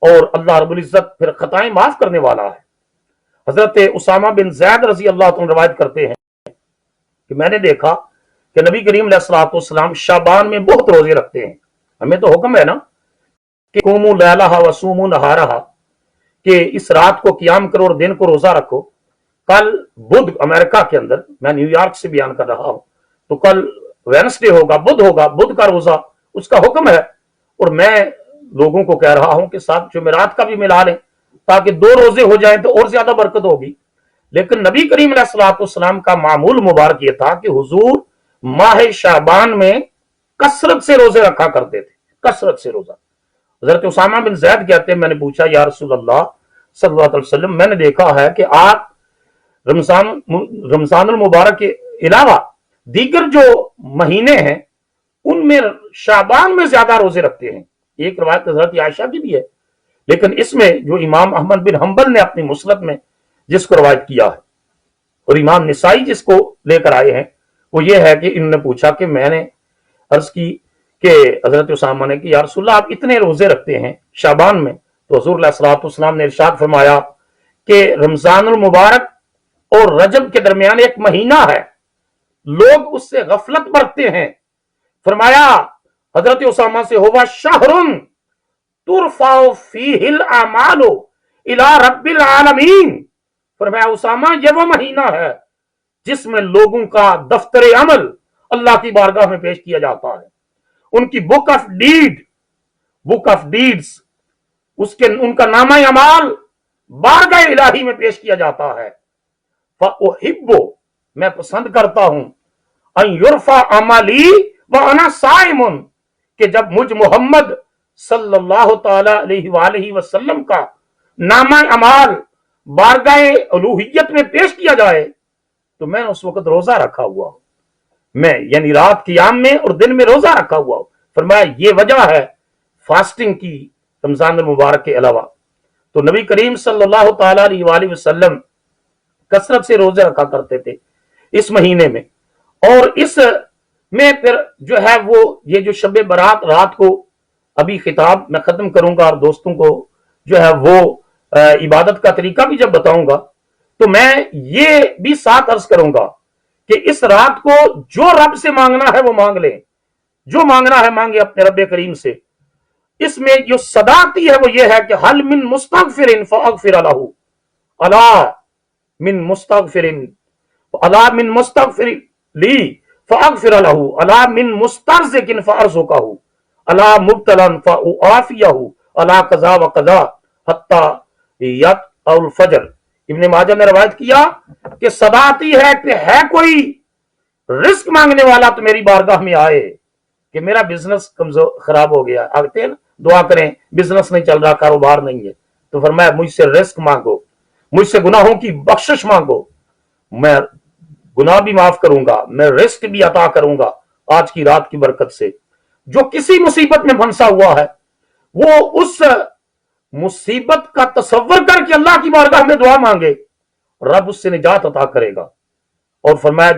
S2: और अल्लाह रब्बुल इज्जत फिर खताएं माफ करने वाला है। हजरत उसामा बिन ज़ैद रजी अल्लाह तआला रवायत करते हैं कि मैंने देखा कि नबी करीम अलैहिस्सलातु वस्सलाम शाबान में बहुत रोजे रखते हैं। हमें तो हुक्म है ना कि कुमू लैलहा व सूमू नहारहा, कि इस रात को कियाम करो और दिन को रोजा रखो। कल बुध अमेरिका के अंदर, मैं न्यूयॉर्क से बयान कर रहा हूं, तो कल वेडनेसडे होगा, बुध का रोजा उसका हुक्म है। और मैं लोगों को कह रहा हूं कि साथ जुमेरात का भी मिला लें ताकि 2 रोजे हो जाएं तो और ज्यादा बरकत होगी। लेकिन नबी करीम अलैहिस्सलातु वस्सलाम का मामूल मुबारक ये था कि हुजूर माह शाबान में कसरत से रोजे रखा करते थे, कसरत से रोजा। हजरत उसामा बिन ज़ैद कहते हैं मैंने पूछा या रसूल अल्लाह सल्लल्लाहु अलैहि वसल्लम, मैंने देखा है कि आप रमजानुल मुबारक के अलावा दीगर जो महीने हैं उनमें शाबान में ज्यादा रोजे रखते हैं। एक रवायत हजरत आयशा की भी है, लेकिन इसमें जो इमाम अहमद बिन हंबल ने अपनी मुस्नद में जिसको रवायत किया है और इमाम निसाई जिसको लेकर आए हैं वो ये है कि इन्होंने पूछा कि मैंने अर्ज की कि हजरत उसामा ने कि या रसूल अल्लाह आप इतने रोजे रखते हैं शाबान में, तो हुजूर सल्लल्लाहु अलैहि वसल्लम ने इरशाद फरमाया कि रमजानुल मुबारक और रजब के दरमियान एक महीना है, लोग उससे गफलत बरतते हैं। फरमाया हजरत उसामा से, हुवा शहरुन तुरफाउ फीहिल आमालु इला रब्बिल आलमीन। फरमाया उसामा ये वो महीना है जिसमें लोगों का दफ्तर अमल अल्लाह की बारगाह में पेश किया जाता है। उनकी बुक ऑफ डीड्स उनका नामा अमाल बारगाह इलाही में पेश किया जाता है। फ़उहिब्बु, मैं पसंद करता हूं, अन युरफा अमली व अना साइमुन, कि जब मुझ मोहम्मद सल्लल्लाहु ताला अलैहि वसल्लम का नामा अमाल बारगाह उलूहियत में पेश किया जाए تو میں اس وقت روزہ رکھا ہوا ہوں، میں یعنی رات قیام میں اور دن میں روزہ رکھا ہوا ہوں۔ فرمایا یہ وجہ ہے فاسٹنگ کی رمضان المبارک کے علاوہ۔ تو نبی کریم صلی اللہ تعالی علیہ وآلہ وسلم کثرت سے روزے رکھا کرتے تھے اس مہینے میں، اور اس میں پھر جو ہے وہ یہ جو شب برات رات کو ابھی خطاب میں ختم کروں گا اور دوستوں کو جو ہے وہ عبادت کا طریقہ بھی جب بتاؤں گا تو میں یہ بھی ساتھ عرض کروں گا کہ اس رات کو جو رب سے مانگنا ہے وہ مانگ لیں، جو مانگنا ہے مانگے اپنے رب کریم سے۔ اس میں جو صدا آتی ہے وہ یہ ہے کہ حل من مستغفر فاغفر له، الا من مستغفر، الا من مستغفر لی فاغفر له، الا من مسترزق فارزقه، الا مبتلا فاعافیہ، الا قضا وقضا حتی یطلع الفجر۔ ابن ماجہ نے روایت کیا کہ صدا آتی ہے کہ ہے کوئی رزق مانگنے والا تو میری بارگاہ میں آئے کہ میرا بزنس کمزور خراب ہو گیا، آگتے ہیں نا دعا کریں بزنس نہیں چل رہا، کاروبار نہیں ہے، تو فرمایا مجھ سے رزق مانگو، مجھ سے گناہوں کی بخشش مانگو، میں گناہ بھی معاف کروں گا، میں رزق بھی عطا کروں گا آج کی رات کی برکت سے۔ جو کسی مصیبت میں پھنسا ہوا ہے وہ اس مصیبت کا تصور کر کے اللہ کی بارگاہ میں دعا مانگے، رب اس سے نجات عطا کرے گا۔ اور فرمایا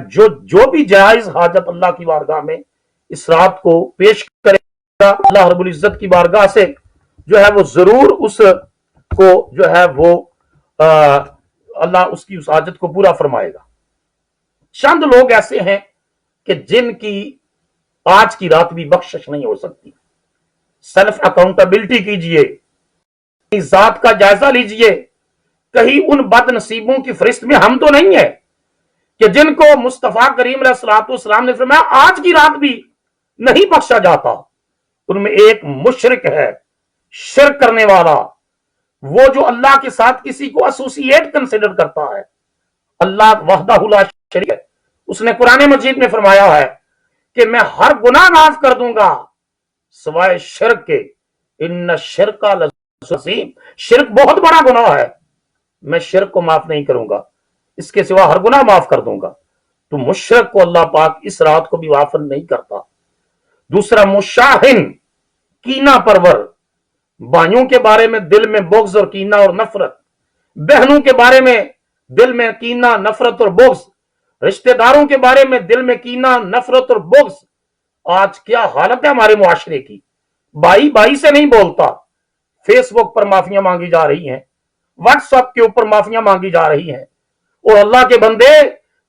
S2: جو بھی جائز حاجت اللہ کی بارگاہ میں اس رات کو پیش کرے گا، اللہ رب العزت کی بارگاہ سے جو ہے وہ ضرور اس کو جو ہے وہ اللہ اس کی اس حاجت کو پورا فرمائے گا۔ چند لوگ ایسے ہیں کہ جن کی آج کی رات بھی بخشش نہیں ہو سکتی۔ سیلف اکاؤنٹیبلٹی کیجئے، ذات کا جائزہ لیجئے، کہیں ان بد نصیبوں کی فہرست میں ہم تو نہیں ہے کہ جن کو مصطفیٰ کریم علیہ الصلوۃ والسلام نے فرمایا آج کی رات بھی نہیں بخشا جاتا۔ ان میں ایک مشرک ہے، شرک کرنے والا، وہ جو اللہ کے ساتھ کسی کو ایسوسیٹ کنسیڈر کرتا ہے۔ اللہ وحدہ لا شریک ہے، اس نے قرآن مجید میں فرمایا ہے کہ میں ہر گناہ معاف کر دوں گا سوائے شرک کے، ان الشرک لعظیم، شرک بہت بڑا گناہ ہے، میں شرک کو معاف نہیں کروں گا، اس کے سوا ہر گناہ معاف کر دوں گا۔ تو مشرک کو اللہ پاک اس رات کو بھی غافل نہیں کرتا۔ دوسرا مشاہن، کینہ پرور، بھائیوں کے بارے میں دل میں بغض اور کینہ اور نفرت، بہنوں کے بارے میں دل میں کینہ نفرت اور بغض، رشتہ داروں کے بارے میں دل میں کینہ نفرت اور بغض۔ آج کیا حالت ہے ہمارے معاشرے کی، بھائی بھائی سے نہیں بولتا، فیس بک پر معافیاں مانگی جا رہی ہیں، واٹس ایپ کے اوپر معافیاں مانگی جا رہی ہیں، اور اللہ کے بندے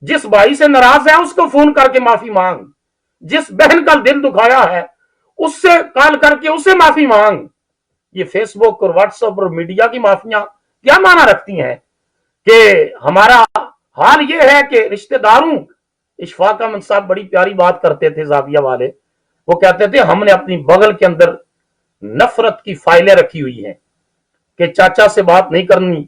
S2: جس بھائی سے ناراض ہے اس کو فون کر کے معافی مانگ، جس بہن کا دل دکھایا ہے اس سے کال کر کے اسے معافی مانگ۔ یہ فیس بک اور واٹس ایپ اور میڈیا کی معافیاں کیا معنی رکھتی ہیں کہ ہمارا حال یہ ہے کہ رشتہ داروں، اشفاق احمد صاحب بڑی پیاری بات کرتے تھے زاویہ والے، وہ کہتے تھے ہم نے اپنی بغل کے اندر نفرت کی فائلیں رکھی ہوئی ہیں کہ چاچا سے بات نہیں کرنی،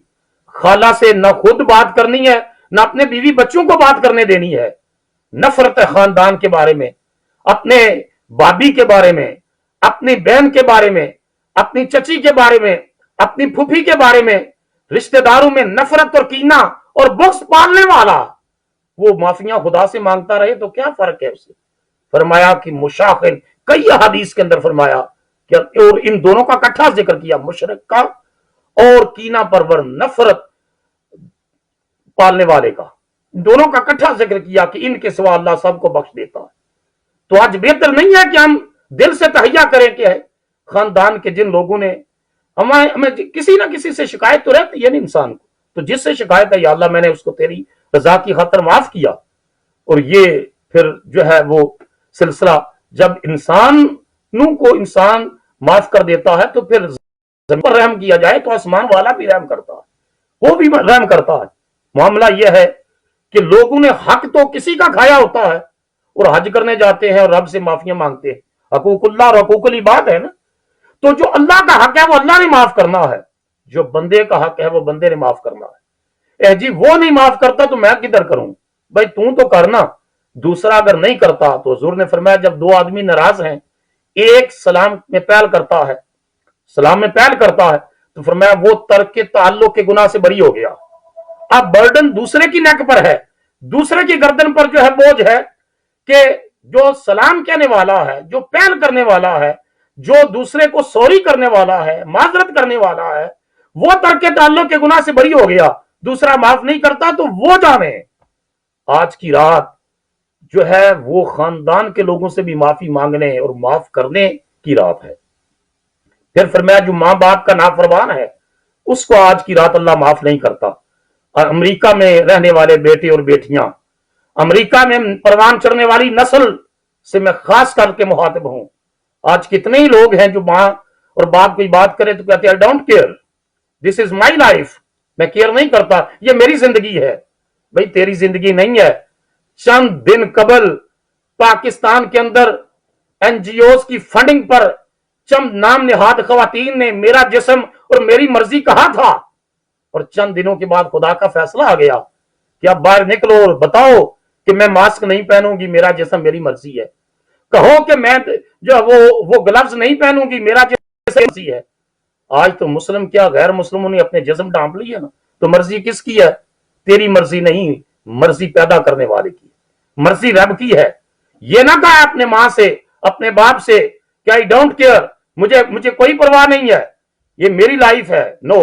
S2: خالہ سے نہ خود بات کرنی ہے نہ اپنے بیوی بچوں کو بات کرنے دینی ہے، نفرت ہے خاندان کے بارے میں، اپنے بابی کے بارے میں، اپنی بہن کے بارے میں، اپنی چچی کے بارے میں، اپنی پھوپھی کے بارے میں، رشتہ داروں میں نفرت اور کینہ اور بغض پالنے والا وہ معافیاں خدا سے مانگتا رہے تو کیا فرق ہے اسے؟ فرمایا کہ مشاخن، کئی حدیث کے اندر فرمایا کہ اور ان دونوں کا اکٹھا ذکر کیا، مشرک کا اور کینہ پرور نفرت پالنے والے کا، دونوں کا اکٹھا ذکر کیا کہ ان کے سوا اللہ سب کو بخش دیتا ہے۔ تو آج بہتر نہیں ہے کہ ہم دل سے تہیہ کریں کہ خاندان کے جن لوگوں نے ہمیں کسی نہ کسی سے شکایت تو رہتی ہے نا انسان کو، تو جس سے شکایت ہے یا اللہ میں نے اس کو تیری رضا کی خاطر معاف کیا، اور یہ پھر جو ہے وہ سلسلہ جب انسانوں کو انسان معاف کر دیتا ہے تو پھر زمین پر رحم کیا جائے تو آسمان والا بھی رحم کرتا ہے، وہ بھی رحم کرتا ہے۔ معاملہ یہ ہے کہ لوگوں نے حق تو کسی کا کھایا ہوتا ہے اور حج کرنے جاتے ہیں اور رب سے معافیاں مانگتے ہیں، حقوق اللہ اور حقوق العباد ہے نا، تو جو اللہ کا حق ہے وہ اللہ نے معاف کرنا ہے، جو بندے کا حق ہے وہ بندے نے معاف کرنا ہے۔ اے جی وہ نہیں معاف کرتا تو میں کدھر کروں؟ بھائی تو کرنا، دوسرا اگر نہیں کرتا تو حضور نے فرمایا جب دو آدمی ناراض ہیں، ایک سلام میں پہل کرتا ہے تو فرمایا وہ ترک تعلق کے گناہ سے بری ہو گیا۔ اب برڈن دوسرے کی نیک پر ہے दूसरे की गर्दन पर जो है बोझ है कि जो सलाम कहने वाला है, जो पहल करने वाला है, जो दूसरे को सॉरी करने वाला है, माजरत करने वाला है, वो तर्क ताल्लुक के गुनाह से बरी हो गया, दूसरा माफ नहीं करता तो वो जाने। आज की रात जो है वो खानदान के लोगों से भी माफी मांगने और माफ करने की रात है। फिर फरमाया जो माँ बाप का नाफरमान है उसको आज की रात अल्लाह माफ नहीं करता। और अमेरिका में रहने वाले बेटे और बेटियां, अमेरिका में परवान चढ़ने वाली नस्ल से मैं खास करके मुखातिब हूं। आज कितने ही लोग हैं जो माँ और बाप की बात करें तो कहते हैं I don't care, this is my life, मैं केयर नहीं करता, ये मेरी जिंदगी है। भाई तेरी जिंदगी नहीं है। चंद दिन कबल पाकिस्तान के अंदर एनजीओ की फंडिंग पर चंद नाम निहाद खवातीन ने मेरा जिस्म और मेरी मर्जी कहा था, और चंद दिनों के बाद खुदा का फैसला आ गया कि अब बाहर निकलो और बताओ कि मैं मास्क नहीं पहनूंगी, मेरा जिस्म मेरी मर्जी है। कहो कि मैं जो वो ग्लव्स नहीं पहनूंगी, मेरा जिस्म मर्जी है। आज तो मुस्लिम क्या गैर मुस्लिमों ने अपने जिस्म ढांप लिए ना, तो मर्जी किसकी है? तेरी मर्जी नहीं, मर्जी पैदा करने वाले की, मर्जी रब की है। ये ना कहा अपने माँ से, अपने बाप से कि आई डोंट केयर, मुझे कोई परवाह नहीं है, ये मेरी लाइफ है। नो,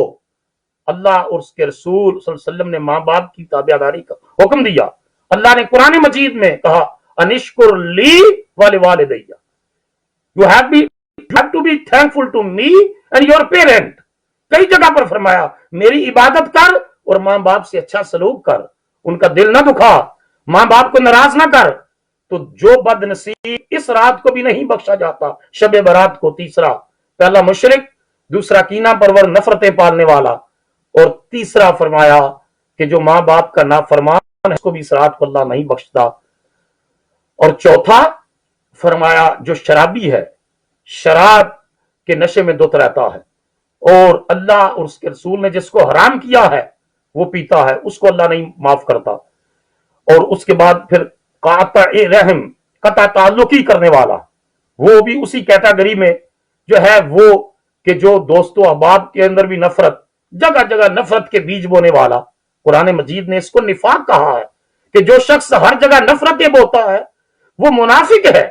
S2: अल्लाह और उसके रसूल सल्लल्लाहु अलैहि वसल्लम ने माँ बाप की ताबेदारी का हुक्म दिया। अल्लाह ने कुरान मजीद में कहा अनिश्कुर ली वाले वालिदैया, you have to be thankful to me and your parent. कई जगह पर फरमाया मेरी इबादत कर और माँ बाप से अच्छा सलूक कर, उनका दिल ना दुखा, माँ बाप को नाराज ना कर। तो जो बदनसीब इस रात को भी नहीं बख्शा जाता, शबे बारात को। तीसरा, पहला मुशरिक, दूसरा कीना परवर नफरतें पालने वाला, और तीसरा फरमाया कि जो माँ बाप का नाफरमान है उसको भी इस रात को अल्लाह नहीं बख्शता। और चौथा फरमाया जो शराबी है, शराब के नशे में धुत रहता है, और अल्लाह और उसके रसूल ने जिसको हराम किया है वो पीता है, उसको अल्लाह नहीं माफ करता। और उसके बाद फिर काता रहम, कता ताल्लुकी करने वाला, वो भी उसी कैटेगरी में जो है वो कि जो दोस्तों अहबाब के अंदर भी नफरत, जगह जगह नफरत के बीज बोने वाला। कुरान मजीद ने इसको निफाक कहा है कि जो शख्स हर जगह नफरतें बोता है वो मुनाफिक है।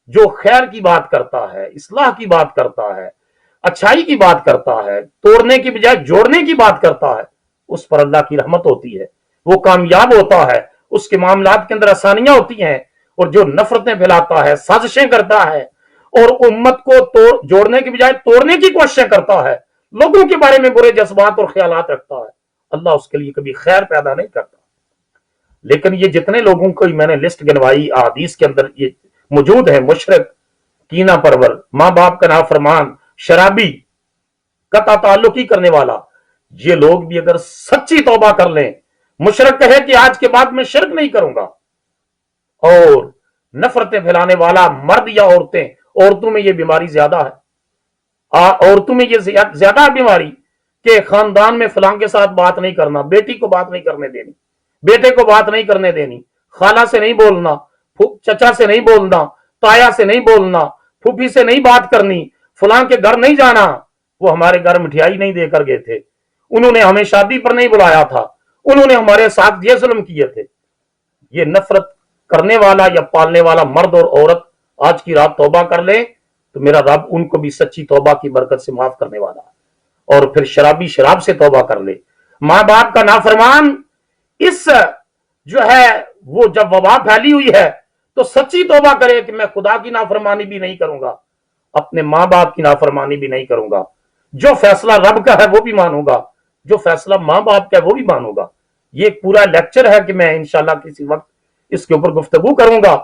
S2: जो खैर की बात करता है, इस्लाह की बात करता है, अच्छाई की बात करता है, तोड़ने की बजाय जोड़ने की बात करता है, उस पर अल्लाह की रहमत होती है, वो कामयाब होता है, उसके मामलात के अंदर आसानियां होती हैं। और जो नफरतें फैलाता है, साजिशें करता है और उम्मत को जोड़ने की बजाय तोड़ने की कोशिशें करता है, लोगों के बारे में बुरे जज्बात और ख्यालात रखता है, अल्लाह उसके लिए कभी खैर पैदा नहीं करता। लेकिन ये जितने लोगों को मैंने लिस्ट गिनवाई हदीस के अंदर ये मौजूद है, मुशरिक, कीना परवर, माँ बाप का नाफरमान, शराबी, कता ताल्लुकी करने वाला, ये लोग भी अगर सच्ची तौबा कर लें, मुशरिक कहे कि आज के बाद मैं शिरक नहीं करूंगा, और नफरतें फैलाने वाला मर्द या औरतें, औरतों में ये बीमारी ज्यादा है, औरतों में ये ज्यादा बीमारी कि खानदान में फलां के साथ बात नहीं करना, बेटी को बात नहीं करने देनी, बेटे को बात नहीं करने देनी, खाला से नहीं बोलना, चचा से नहीं बोलना, ताया से नहीं बोलना, फूफी से नहीं बात करनी, फलां के घर नहीं जाना, वो हमारे घर मिठाई नहीं देकर गए थे, उन्होंने हमें शादी पर नहीं बुलाया था, उन्होंने हमारे साथ ये जुल्म किए थे। ये नफरत करने वाला या पालने वाला मर्द और औरत आज की रात तौबा कर ले तो मेरा रब उनको भी सच्ची तौबा की बरकत से माफ करने वाला है। और फिर शराबी शराब से तौबा कर ले। माँ बाप का नाफरमान, इस जो है वो जब वबा फैली हुई है तो सच्ची तौबा करे कि मैं खुदा की नाफरमानी भी नहीं करूंगा, अपने माँ बाप की नाफरमानी भी नहीं करूंगा, जो फैसला रब का है वो भी मानूंगा, जो फैसला माँ बाप का है वो भी मानूंगा। ये एक पूरा लेक्चर है कि मैं इंशाल्लाह किसी वक्त इसके ऊपर गुफ्तगू करूंगा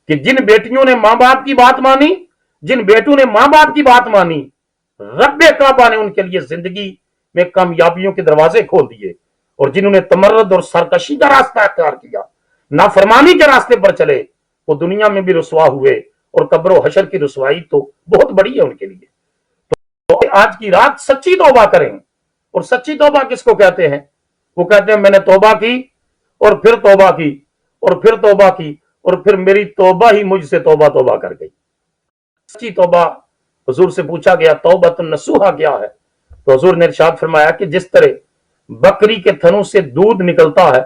S2: कि जिन बेटियों ने माँ बाप की बात मानी, जिन बेटों ने माँ बाप की बात मानी, रब्बे काबा ने उनके लिए जिंदगी में कामयाबियों के दरवाजे खोल दिए। और जिन्होंने तमर्रद और सरकशी का रास्ता अख्तियार किया, नाफरमानी के रास्ते पर चले, वो दुनिया में भी रुसवा हुए और कब्र हशर की रुसवाई तो बहुत बड़ी है उनके लिए। तो आज की रात सच्ची तौबा करें। और सच्ची तौबा किसको कहते हैं? वो कहते हैं मैंने तौबा की और फिर तौबा की और फिर तौबा की और फिर मेरी तौबा ही मुझसे तौबा तौबा कर गई। सच्ची तौबा, हुजूर से पूछा गया तौबतुन नसूहा क्या है, तो हुजूर ने इरशाद फरमाया कि जिस तरह बकरी के थनों से दूध निकलता है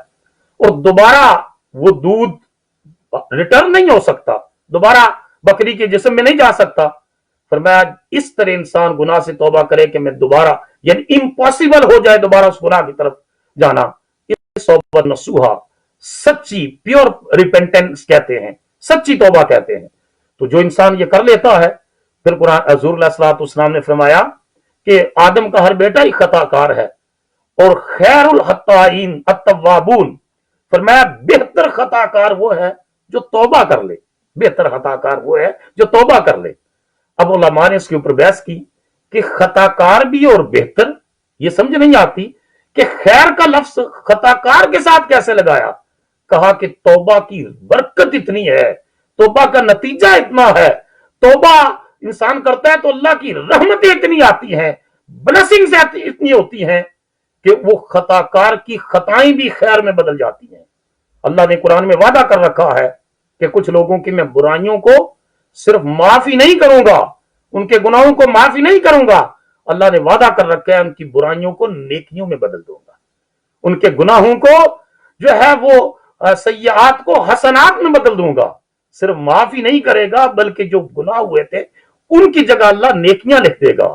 S2: और दोबारा वो दूध रिटर्न नहीं हो सकता, दोबारा बकरी के जिस्म में नहीं जा सकता। फरमाया इस तरह इंसान गुनाह से तौबा करे कि मैं दोबारा, यानी इम्पॉसिबल हो जाए दोबारा उस गुनाह की तरफ जाना। इस तौबा नसूहा, सच्ची प्योर रिपेंटेंस कहते हैं, सच्ची तौबा कहते हैं। तो जो इंसान ये कर लेता है, फिर कुरान हजूर अलैहिस्सलातु वस्सलाम ने फरमाया कि आदम का हर बेटा ही खताकार है और खैरुल हत्ताईन अत्तवाबून, फरमाया बेहतर खताकार वो है जो तौबा कर ले, बेहतर खताकार वो है जो तौबा कर ले। अब उलमा ने इसके ऊपर बहस की कि खताकार भी और बेहतर, ये समझ नहीं आती कि खैर का लफ्ज खताकार के साथ कैसे लगाया। कहा कि तौबा की बरकत इतनी है, तौबा का नतीजा इतना है, तौबा इंसान करता है तो अल्लाह की रहमतें इतनी आती हैं, ब्लेसिंग्स इतनी होती हैं कि वो खताकार की खताएं भी खैर में बदल जाती हैं। अल्लाह ने कुरान में वादा कर रखा है कि कुछ लोगों की मैं बुराइयों को सिर्फ माफी नहीं करूंगा, उनके गुनाहों को माफी नहीं करूंगा, अल्लाह ने वादा कर रखा है उनकी बुराइयों को नेकियों में बदल दूंगा, उनके गुनाहों को जो है वो सय्यात को हसनात में बदल दूंगा। सिर्फ माफी नहीं करेगा बल्कि जो गुनाह हुए थे उनकी जगह अल्लाह नेकियां लिख देगा।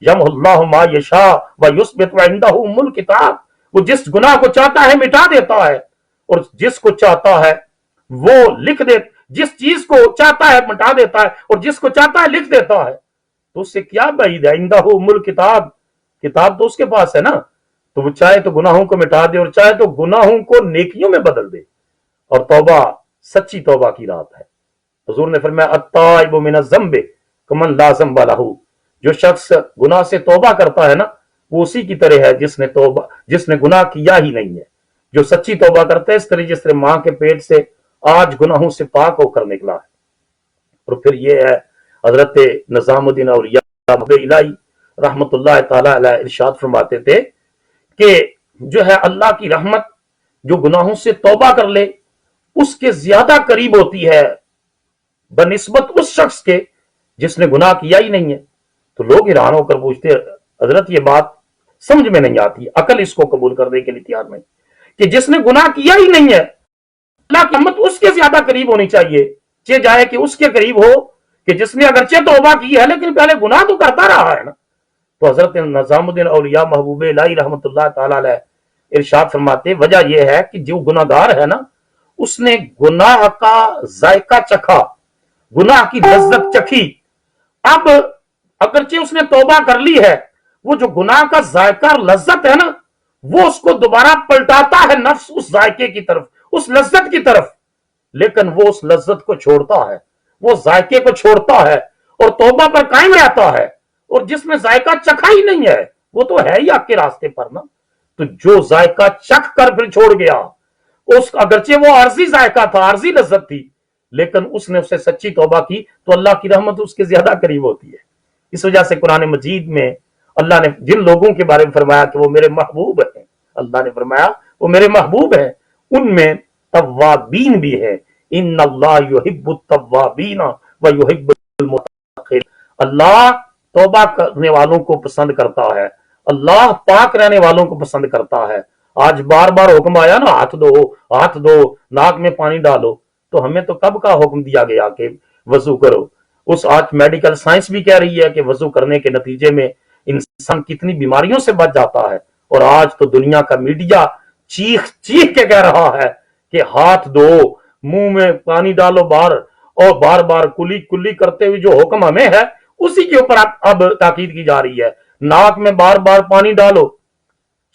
S2: यमहुल्लाहु मा यशा व युस्बित व इंदहु उम्मुल किताब, वो जिस गुनाह को चाहता है मिटा देता है और जिसको चाहता है वो लिख दे, जिस चीज को चाहता है मिटा देता है और जिसको चाहता है लिख देता है। तो उससे क्या बैद है, इंदहु उम्मुल किताब, किताब तो उसके पास है ना, तो वो चाहे तो गुनाहों को मिटा दे और चाहे तो गुनाहों को नेकियों में बदल दे। और तौबा सच्ची तौबा की रात है। हुजूर ने फरमाया अत्ताइबु मिनज़ ज़म्बि कमन ला ज़म्बा लहू, जो शख्स गुनाह से तौबा करता है ना वो उसी की तरह है जिसने गुनाह किया ही नहीं है। जो सच्ची तौबा करता है इस तरह जिस तरह मां के पेट से आज गुनाहों से पाक होकर निकला है। और फिर ये है हजरत निजामुद्दीन औलिया इलाही रहमतुल्लाह ताला अलैह इरशाद फरमाते थे कि जो है अल्लाह की रहमत जो गुनाहों से तौबा कर ले उसके ज्यादा करीब होती है बनिस्बत उस शख्स के जिसने गुनाह किया ही नहीं है। तो लोग हैरान होकर पूछते हजरत ये बात समझ में नहीं आती, अकल इसको कबूल करने के लिए तैयार नहीं कि जिसने गुनाह किया ही नहीं है अल्लाह की रहमत उसके ज्यादा करीब होनी चाहिए, चे जाए कि उसके करीब हो कि जिसने अगरचे तौबा की है लेकिन पहले गुनाह तो करता रहा है ना। तो हजरत निजामुद्दीन औलिया महबूब इलाही रहमतुल्लाह ताला अलैह इरशाद फरमाते वजह यह है कि जो गुनाहगार है ना उसने गुनाह का जायका चखा, गुनाह की लज्जत चखी। अब अगरचे उसने तौबा कर ली है, वो जो गुनाह का जायका लज्जत है ना वो उसको दोबारा पलटाता है नफ्स उस जायके की तरफ, उस लज्जत की तरफ, लेकिन वो उस लज्जत को छोड़ता है, वो जायके को छोड़ता है और तौबा पर कायम रहता है। और जिसने जायका चखा ही नहीं है वो तो है ही आपके रास्ते पर ना। तो जो जायका चख कर फिर छोड़ गया, उस अगरचे वो आर्जी जायका था, आर्जी लज्जत थी, लेकिन उसने उससे सच्ची तौबा की तो अल्लाह की रहमत उसके ज्यादा करीब होती है। इस वजह से कुरान मजीद में अल्लाह ने जिन लोगों के बारे में फरमाया कि वो मेरे महबूब हैं, अल्लाह ने फरमाया वो मेरे महबूब हैं, उनमें तव्वाबीन भी है। इन्नल्लाह युहिब्बुत तव्वाबीन व युहिब्बुल मुतअख्खिरीन, अल्लाह तौबा करने वालों को पसंद करता है, अल्लाह पाक रहने वालों को पसंद करता है। आज बार बार हुक्म आया ना हाथ धो, नाक में पानी डालो, तो हमें तो कब का हुक्म दिया गया कि वजू करो। उस आज मेडिकल साइंस भी कह रही है कि वजू करने के नतीजे में इंसान कितनी बीमारियों से बच जाता है। और आज तो दुनिया का मीडिया चीख चीख के कह रहा है कि हाथ धो, मुंह में पानी डालो बार, और बार बार कुली कुली करते हुए जो हुक्म हमें है उसी के ऊपर अब ताकीद की जा रही है। नाक में बार बार पानी डालो,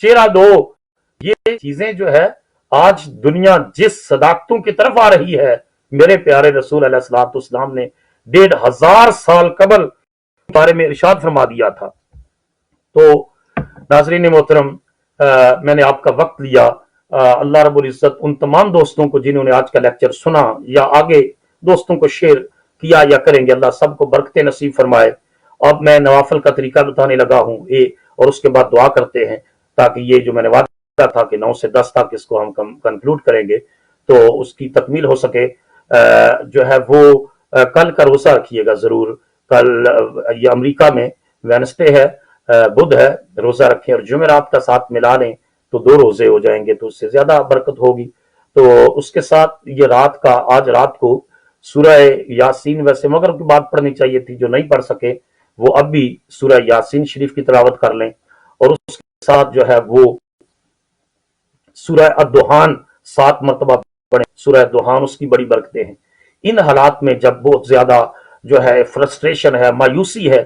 S2: चेहरा धो, ये चीजें जो है आज दुनिया जिस सदाकतों की तरफ आ रही है, मेरे प्यारे रसूल अलैहिस्सलाम ने 1500 साल कबल बारे में इरशाद फरमा दिया था। तो नाज़रीन मोहतरम, मैंने आपका वक्त लिया। अल्लाह रब्बुल इज्जत उन तमाम दोस्तों को जिन्होंने आज का लेक्चर सुना या आगे दोस्तों को शेयर किया या करेंगे, अल्लाह सबको बरकतें नसीब फरमाए। अब मैं नवाफिल का तरीका बताने लगा हूँ और उसके बाद दुआ करते हैं ताकि ये जो मैंने वादा था कि 9 से 10 तक इसको हम कंक्लूड करेंगे तो उसकी तकमील हो सके। जो है वो कल का रोजा रखिएगा जरूर। कल ये अमेरिका में वेडनेसडे है, बुध है, रोजा रखें और जुमेरात का साथ मिला लें तो 2 रोजे हो जाएंगे, तो उससे ज्यादा बरकत होगी। تو اس کے ساتھ یہ آج رات کو سورہ یاسین، ویسے مغرب کی بات پڑھنی چاہیے تھی، جو نہیں پڑھ سکے وہ اب بھی سورہ یاسین شریف کی تلاوت کر لیں، اور اس کے ساتھ جو ہے وہ سورہ الدخان 7 مرتبہ پڑھیں۔ سورہ الدخان اس کی بڑی برکتیں ہیں۔ ان حالات میں جب بہت زیادہ جو ہے فرسٹریشن ہے، مایوسی ہے،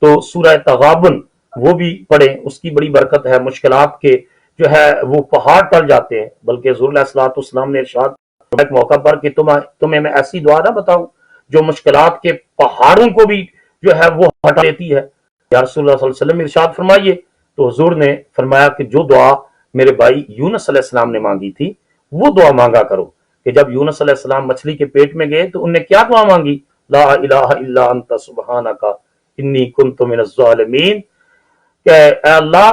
S2: تو سورہ تغابن وہ بھی پڑھیں، اس کی بڑی برکت ہے۔ مشکلات کے جو ہے وہ پہاڑ ٹل جاتے ہیں، بلکہ حضور علیہ الصلوۃ والسلام نے ارشاد ایک موقع پر کہ تمہیں میں ایسی دعا نہ بتاؤں جو مشکلات کے پہاڑوں کو بھی جو ہے وہ ہٹا دیتی ہے۔ یا رسول اللہ صلی اللہ علیہ وسلم ارشاد فرمائیے، تو حضور نے فرمایا کہ جو دعا میرے بھائی یونس علیہ السلام نے مانگی تھی وہ دعا مانگا کرو، کہ جب یونس علیہ السلام مچھلی کے پیٹ میں گئے تو انہوں نے کیا دعا مانگی؟ لا الہ الا انت سبحانک انی کنت من الظالمین، کہ اے اللہ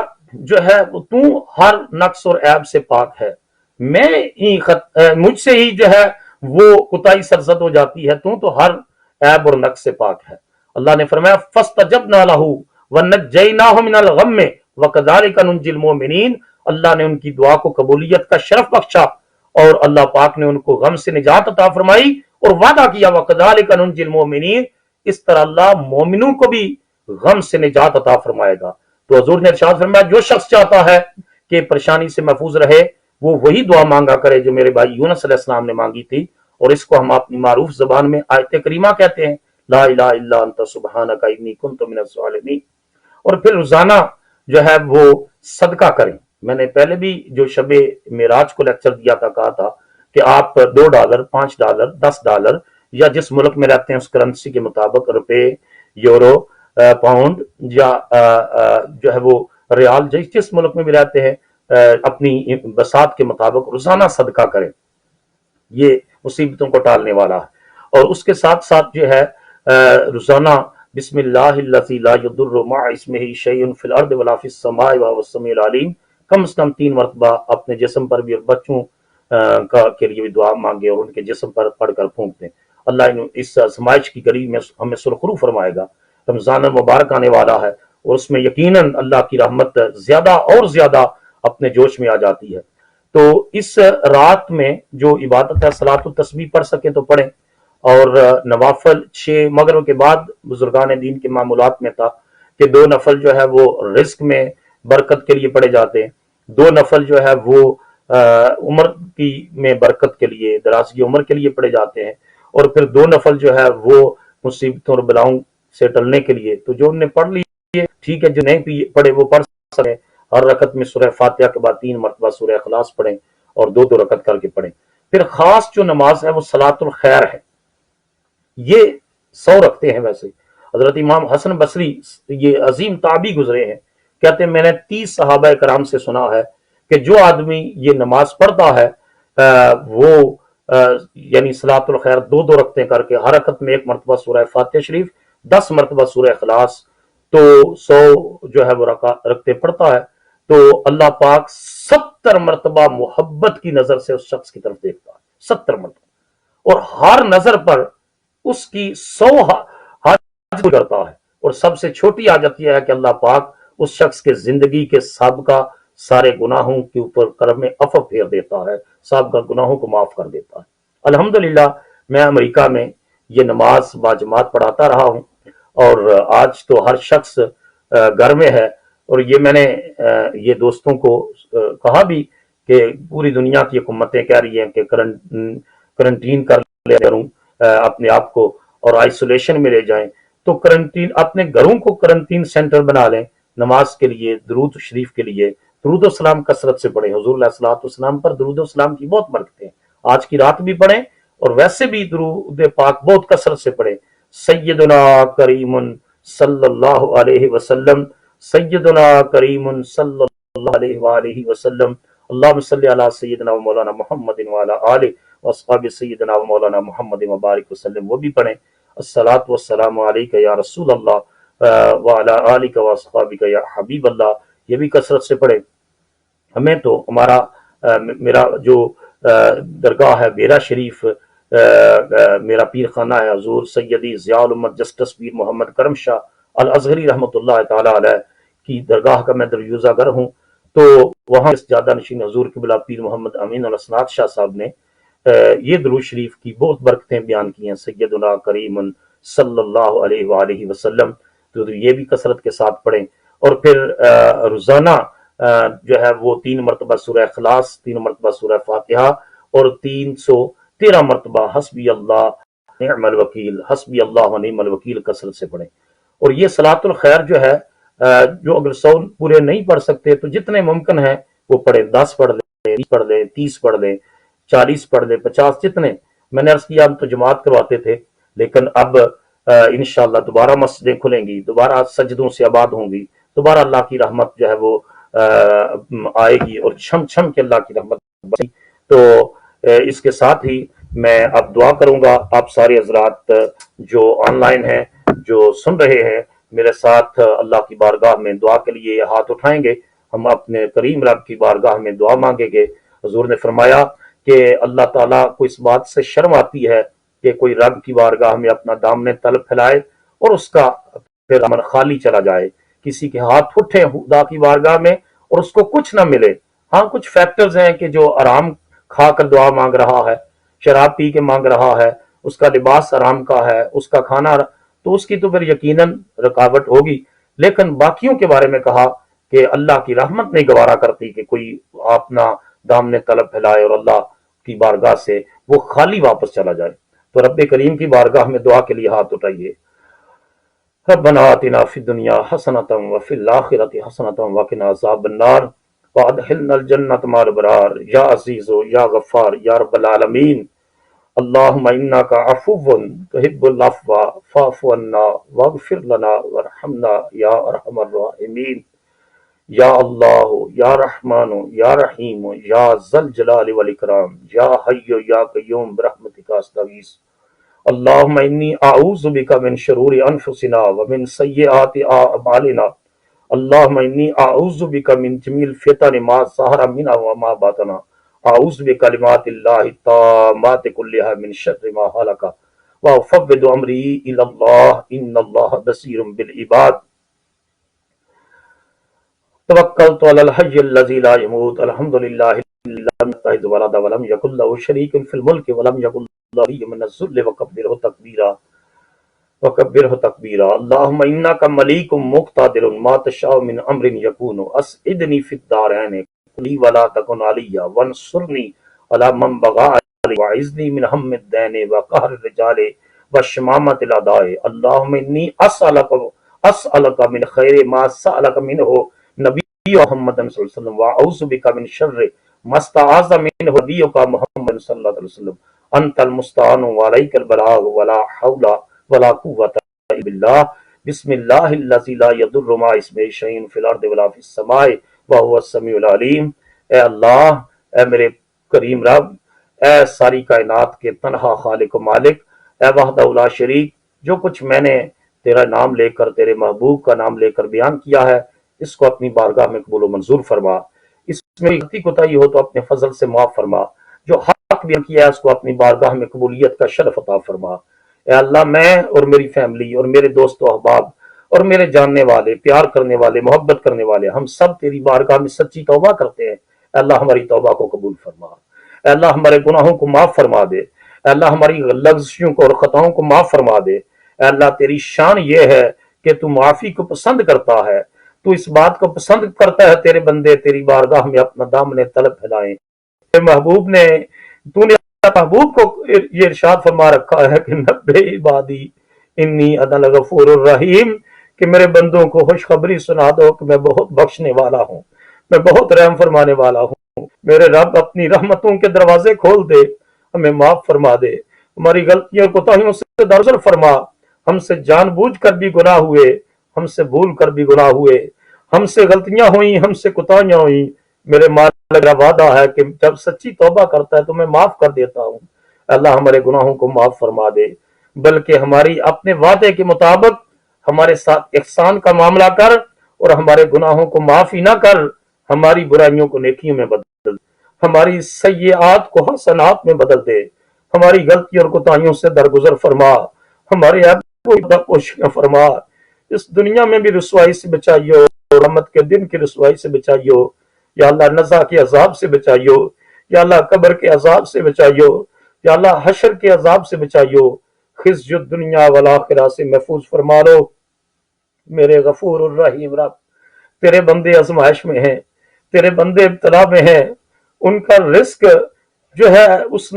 S2: جو ہے تو ہر نقص اور عیب سے پاک ہے، مجھ سے ہی جو ہے وہ کوتاہی سرزد ہو جاتی ہے، تو ہر عیب اور نقص سے پاک ہے۔ اللہ نے فرمایا فاستجبنا لہ ونجیناہ من الغم وکذالک ننجی المؤمنین، اللہ نے ان کی دعا کو قبولیت کا شرف بخشا اور اللہ پاک نے ان کو غم سے نجات عطا فرمائی، اور وعدہ کیا وکذالک ننجی المؤمنین، اس طرح اللہ مومنوں کو بھی غم سے نجات عطا فرمائے گا۔ تو حضور نے ارشاد فرمایا جو شخص چاہتا ہے کہ پریشانی سے محفوظ رہے وہ وہی دعا مانگا کرے جو میرے بھائی یونس علیہ السلام نے مانگی تھی، اور اس کو ہم اپنی معروف زبان میں آیت کریمہ کہتے ہیں، لا الہ الا انت سبحانک انی کنت من الظالمین۔ اور پھر روزانہ جو ہے وہ صدقہ کریں۔ میں نے پہلے بھی جو شب معراج کو لیکچر دیا تھا کہا تھا کہ آپ $2، $5، $10 یا جس ملک میں رہتے ہیں اس کرنسی کے مطابق، روپے، یورو، پاؤنڈ یا جو ہے وہ ریال، جس ملک میں بھی رہتے ہیں، اپنی بساط کے مطابق روزانہ صدقہ کریں، یہ مصیبتوں کو ٹالنے والا ہے۔ اور اس کے ساتھ ساتھ جو ہے روزانہ بسم اللہ الذی لا یضر مع اسمہ شیء فی الارض ولا فی السماء وهو السمیع العلیم، کم از کم 3 مرتبہ اپنے جسم پر بھی اور بچوں کے لیے بھی دعا مانگے اور ان کے جسم پر پڑھ کر پھونک دیں۔ اللہ اس سمائش کی گری میں ہمیں سرخرو فرمائے گا۔ رمضان المبارک آنے والا ہے اور اس میں یقیناً اللہ کی رحمت زیادہ اور زیادہ اپنے جوش میں آ جاتی ہے۔ تو اس رات میں جو عبادت ہے صلاۃ التسبیح پڑھ سکیں تو پڑھیں، اور نوافل 6 مغرب کے بعد بزرگان دین کے معمولات میں تھا کہ 2 نفل جو ہے وہ رزق میں برکت کے لیے پڑھے جاتے ہیں، 2 نفل جو ہے وہ عمر کی میں برکت کے لیے، درازگی عمر کے لیے پڑھے جاتے ہیں، اور پھر 2 نفل جو ہے وہ مصیبتوں اور بلاؤں سے ٹلنے کے لیے۔ تو جو انہیں پڑھ لیے ٹھیک ہے، جو نہیں پڑھے وہ پڑھ سکیں۔ ہر رکعت میں سورہ فاتحہ کے بعد 3 مرتبہ سورہ اخلاص پڑھیں اور 2 رکعت کر کے پڑھیں۔ پھر خاص جو نماز ہے وہ صلاۃ الخیر ہے، یہ 100 رکھتے ہیں۔ ویسے حضرت امام حسن بصری یہ عظیم تابعی گزرے ہیں، کہتے ہیں میں نے 30 صحابہ کرام سے سنا ہے کہ جو آدمی یہ نماز پڑھتا ہے وہ یعنی صلاۃ الخیر 2 رکعتیں کر کے ہر رکعت میں 1 مرتبہ سورہ فاتحہ شریف، 10 مرتبہ سورہ اخلاص، تو 100 جو ہے وہ رکعتیں پڑھتا ہے، تو اللہ پاک 70 مرتبہ محبت کی نظر سے اس شخص کی طرف دیکھتا ہے، 70 مرتبہ، اور ہر نظر پر اس کی 100 حاجت کرتا ہے۔ اور سب سے چھوٹی حاجت یہ ہے کہ اللہ پاک اس شخص کے زندگی کے سابقہ سارے گناہوں کے اوپر کرم عفو پھیر دیتا ہے، سابقہ گناہوں کو معاف کر دیتا ہے۔ الحمدللہ میں امریکہ میں یہ نماز باجماعت پڑھاتا رہا ہوں، اور آج تو ہر شخص گھر میں ہے، اور یہ میں نے یہ دوستوں کو کہا بھی کہ پوری دنیا کی حکومتیں کہہ رہی ہیں کہ کرنٹین کر لے کروں اپنے آپ کو اور آئسولیشن میں لے جائیں، تو کرنٹین اپنے گھروں کو کرنٹین سینٹر بنا لیں نماز کے لیے، درود شریف کے لیے، درود و سلام کثرت سے پڑھیں۔ حضور علیہ الصلوۃ والسلام پر درود و سلام کی بہت برکتیں ہیں، آج کی رات بھی پڑھیں اور ویسے بھی درود پاک بہت کثرت سے پڑھیں۔ سیدنا کریم صلی اللہ علیہ وسلم، سیدنا کریم صلی اللہ علیہ وآلہ وسلم، اللہم صلی علی سیدنا و مولانا محمد وعلی آلہ واصحاب سیدنا و مولانا محمد مبارک وسلم، وہ بھی پڑھیں۔ الصلاۃ والسلام علیک یا رسول اللہ وعلی آلک واصحابک یا حبیب اللہ، یہ بھی کثرت سے پڑھیں۔ ہمیں تو میرا جو درگاہ ہے بیرا شریف، میرا پیر خانہ ہے حضور سیدی ضیاء الامت جسٹس پیر محمد کرم شاہ الازہری رحمۃ اللہ تعالی علیہ کی درگاہ کا میں دریوزہ گر ہوں، تو وہاں زیادہ نشین حضور قبلہ پیر محمد امین الاسناد شاہ صاحب نے یہ درود شریف کی بہت برکتیں بیان کی ہیں، سیدنا کریم صلی اللہ علیہ وآلہ وسلم، تو یہ بھی کثرت کے ساتھ پڑھیں۔ اور پھر روزانہ جو ہے وہ 3 مرتبہ سورہ اخلاص، 3 مرتبہ سورہ فاتحہ، اور 313 مرتبہ حسبی اللہ نعم الوکیل، حسبی اللہ و نعم الوکیل کثرت سے پڑھیں۔ اور یہ صلاۃ الخیر جو ہے جو اگر 100 پورے نہیں پڑھ سکتے تو جتنے ممکن ہے وہ پڑھیں، 10 پڑھ لیں، 20 پڑھ لیں، 30 پڑھ لیں، 40 پڑھ لیں، 50، جتنے۔ میں نے عرض کیا ہم تو جماعت کرواتے تھے، لیکن اب انشاءاللہ دوبارہ مسجدیں کھلیں گی، دوبارہ سجدوں سے آباد ہوں گی، دوبارہ اللہ کی رحمت جو ہے وہ آئے گی، اور چھم چھم کے اللہ کی رحمت بسی۔ تو اس کے ساتھ ہی میں اب دعا کروں گا، آپ سارے حضرات جو آن لائن ہیں، جو سن رہے ہیں، میرے ساتھ اللہ کی بارگاہ میں دعا کے لیے ہاتھ اٹھائیں گے، ہم اپنے کریم رب کی بارگاہ میں دعا مانگیں گے۔ حضور نے فرمایا کہ اللہ تعالیٰ کو اس بات سے شرم آتی ہے کہ کوئی رب کی بارگاہ میں اپنا دامن طلب پھیلائے اور اس کا پھر امن خالی چلا جائے، کسی کے ہاتھ اٹھے خدا کی بارگاہ میں اور اس کو کچھ نہ ملے۔ ہاں کچھ فیکٹرز ہیں کہ جو آرام کھا کر دعا مانگ رہا ہے، شراب پی کے مانگ رہا ہے، اس کا لباس آرام کا ہے، اس کا کھانا، تو اس کی تو پھر یقیناً رکاوٹ ہوگی، لیکن باقیوں کے بارے میں کہا کہ اللہ کی رحمت نہیں گوارا کرتی کہ کوئی اپنا دامن طلب پھیلائے اور اللہ کی بارگاہ سے وہ خالی واپس چلا جائے۔ تو رب کریم کی بارگاہ میں دعا کے لیے ہاتھ اٹھائیے۔ ربنا آتنا فی الدنیا حسنۃ وفی الآخرۃ حسنۃ وقنا عذاب النار وادخلنا الجنۃ مع الابرار یا عزیز یا غفار یا رب العالمین۔ اللہم انک عفو تحب العفو فاعف عنا واغفر لنا وارحمنا یا ارحم الراحمین۔ یا اللہ یا رحمان یا رحیم یا ذا الجلال والاکرام یا حی یا قیوم برحمتک استغیث۔ اللہم انی اعوذ بک من شرور انفسنا ومن سیئات اعمالنا۔ اللہم انی اعوذ بک من جمیع الفتن ما ظہر منها وما بطن۔ اعوذ بکلمات اللہ التامات کلها من شر ما خلق وافوض امری الی اللہ ان اللہ بصیر بالعباد۔ توکلت علی الحی الذی لا یموت الحمد للہ لم يتخذ ولدا ولم یکن له شریک فی الملک ولم یکن له ولی من الذل وکبرہ تکبیرا اللہم انک ملیک مقتدر ما تشاء من امر یکون اسعدنی فی الدارین لی ولا تکن علی وانصرنی علی من بغى علی وعزنی من ہم الدین وقہر الرجال وشمامۃ الاعداء۔ اللہم انی اسألک من خیر ما سألک منہ نبی محمد صلی اللہ علیہ وسلم واعوذ بک من شر ما استعاذ منہ نبیک محمد صلی اللہ علیہ وسلم۔ انت المستعان وعلیک البلاغ ولا حول ولا قوۃ الا باللہ۔ بسم اللہ الذی لا یضر مع اسمہ شیء فی الارض ولا فی السماء وہو السمیع العلیم۔ اے اللہ، اے میرے کریم رب، اے ساری کائنات کے تنہا خالق و مالک، اے وحدہ لا شریک، جو کچھ میں نے تیرا نام لے کر، تیرے محبوب کا نام لے کر بیان کیا ہے، اس کو اپنی بارگاہ میں قبول و منظور فرما۔ اس میں غلطی کوتاہی ہو تو اپنے فضل سے معاف فرما۔ جو حق بیان کیا ہے اس کو اپنی بارگاہ میں قبولیت کا شرف عطا فرما۔ اے اللہ، میں اور میری فیملی اور میرے دوست و احباب اور میرے جاننے والے، پیار کرنے والے، محبت کرنے والے، ہم سب تیری بارگاہ میں سچی توبہ کرتے ہیں۔ اے اللہ، ہماری توبہ کو قبول فرما۔ اے اللہ، ہمارے گناہوں کو معاف فرما دے۔ اے اللہ، ہماری لغزشوں کو اور خطاؤں کو معاف فرما دے۔ اے اللہ، تیری شان یہ ہے کہ تو معافی کو پسند کرتا ہے، تو اس بات کو پسند کرتا ہے تیرے بندے تیری بارگاہ میں اپنا دامن طلب پھیلائیں۔ تیرے محبوب نے، تو نے محبوب کو یہ ارشاد فرما رکھا ہے کہ نبئ عبادی انی انا الغفور الرحیم، کہ میرے بندوں کو خوشخبری سنا دو کہ میں بہت بخشنے والا ہوں، میں بہت رحم فرمانے والا ہوں۔ میرے رب اپنی رحمتوں کے دروازے کھول دے، ہمیں معاف فرما دے، ہماری غلطیوں کوتاہیوں سے درگزر فرما۔ ہم سے جان بوجھ کر بھی گناہ ہوئے، ہم سے بھول کر بھی گناہ ہوئے، ہم سے غلطیاں ہوئیں، ہم سے کوتاہیاں ہوئیں۔ میرے مالک کا وعدہ ہے کہ جب سچی توبہ کرتا ہے تو میں معاف کر دیتا ہوں۔ اللہ ہمارے گناہوں کو معاف فرما دے، بلکہ ہماری اپنے وعدے کے مطابق ہمارے ساتھ احسان کا معاملہ کر اور ہمارے گناہوں کو معاف ہی نہ کر، ہماری برائیوں کو نیکیوں میں بدل، ہماری سیئات کو حسنات میں بدل دے، ہماری غلطی اور کوتاہیوں سے درگزر فرما، ہمارے عیبوں کو پوشیدہ فرما۔ اس دنیا میں بھی رسوائی سے بچائیو، رحمت کے دن کی رسوائی سے بچائیو۔ یا اللہ نزا کے عذاب سے بچائیو، یا اللہ قبر کے عذاب سے بچائیو، یا اللہ حشر کے عذاب سے بچائیو، خزی الدنیا والآخرہ سے محفوظ فرما لو۔ میرے غفور الرحیم رب، تیرے بندے آزمائش میں ہیں، تیرے بندے ابتلا میں ہیں، ان کا رزق جو ہے اس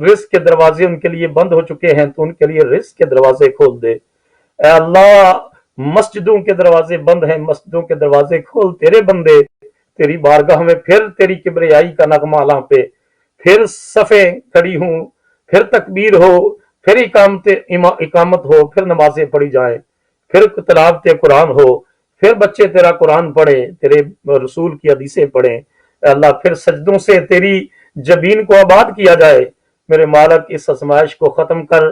S2: رزق کے دروازے ان کے لیے بند ہو چکے ہیں، تو ان کے لیے رزق کے دروازے کھول دے۔ اے اللہ مسجدوں کے دروازے بند ہیں، مسجدوں کے دروازے کھول، تیرے بندے تیری بارگاہ میں پھر تیری کبریائی کا نغمہ لاں پہ، پھر صفیں کھڑی ہوں، پھر تکبیر ہو، پھر اقامت ہو، پھر نمازیں پڑھی جائیں، پھر تلاوت قرآن ہو، پھر بچے تیرا قرآن پڑھیں، تیرے رسول کی حدیثیں پڑھیں، اے اللہ پھر سجدوں سے تیری جبین کو آباد کیا جائے۔ میرے مالک اس آزمائش کو ختم کر،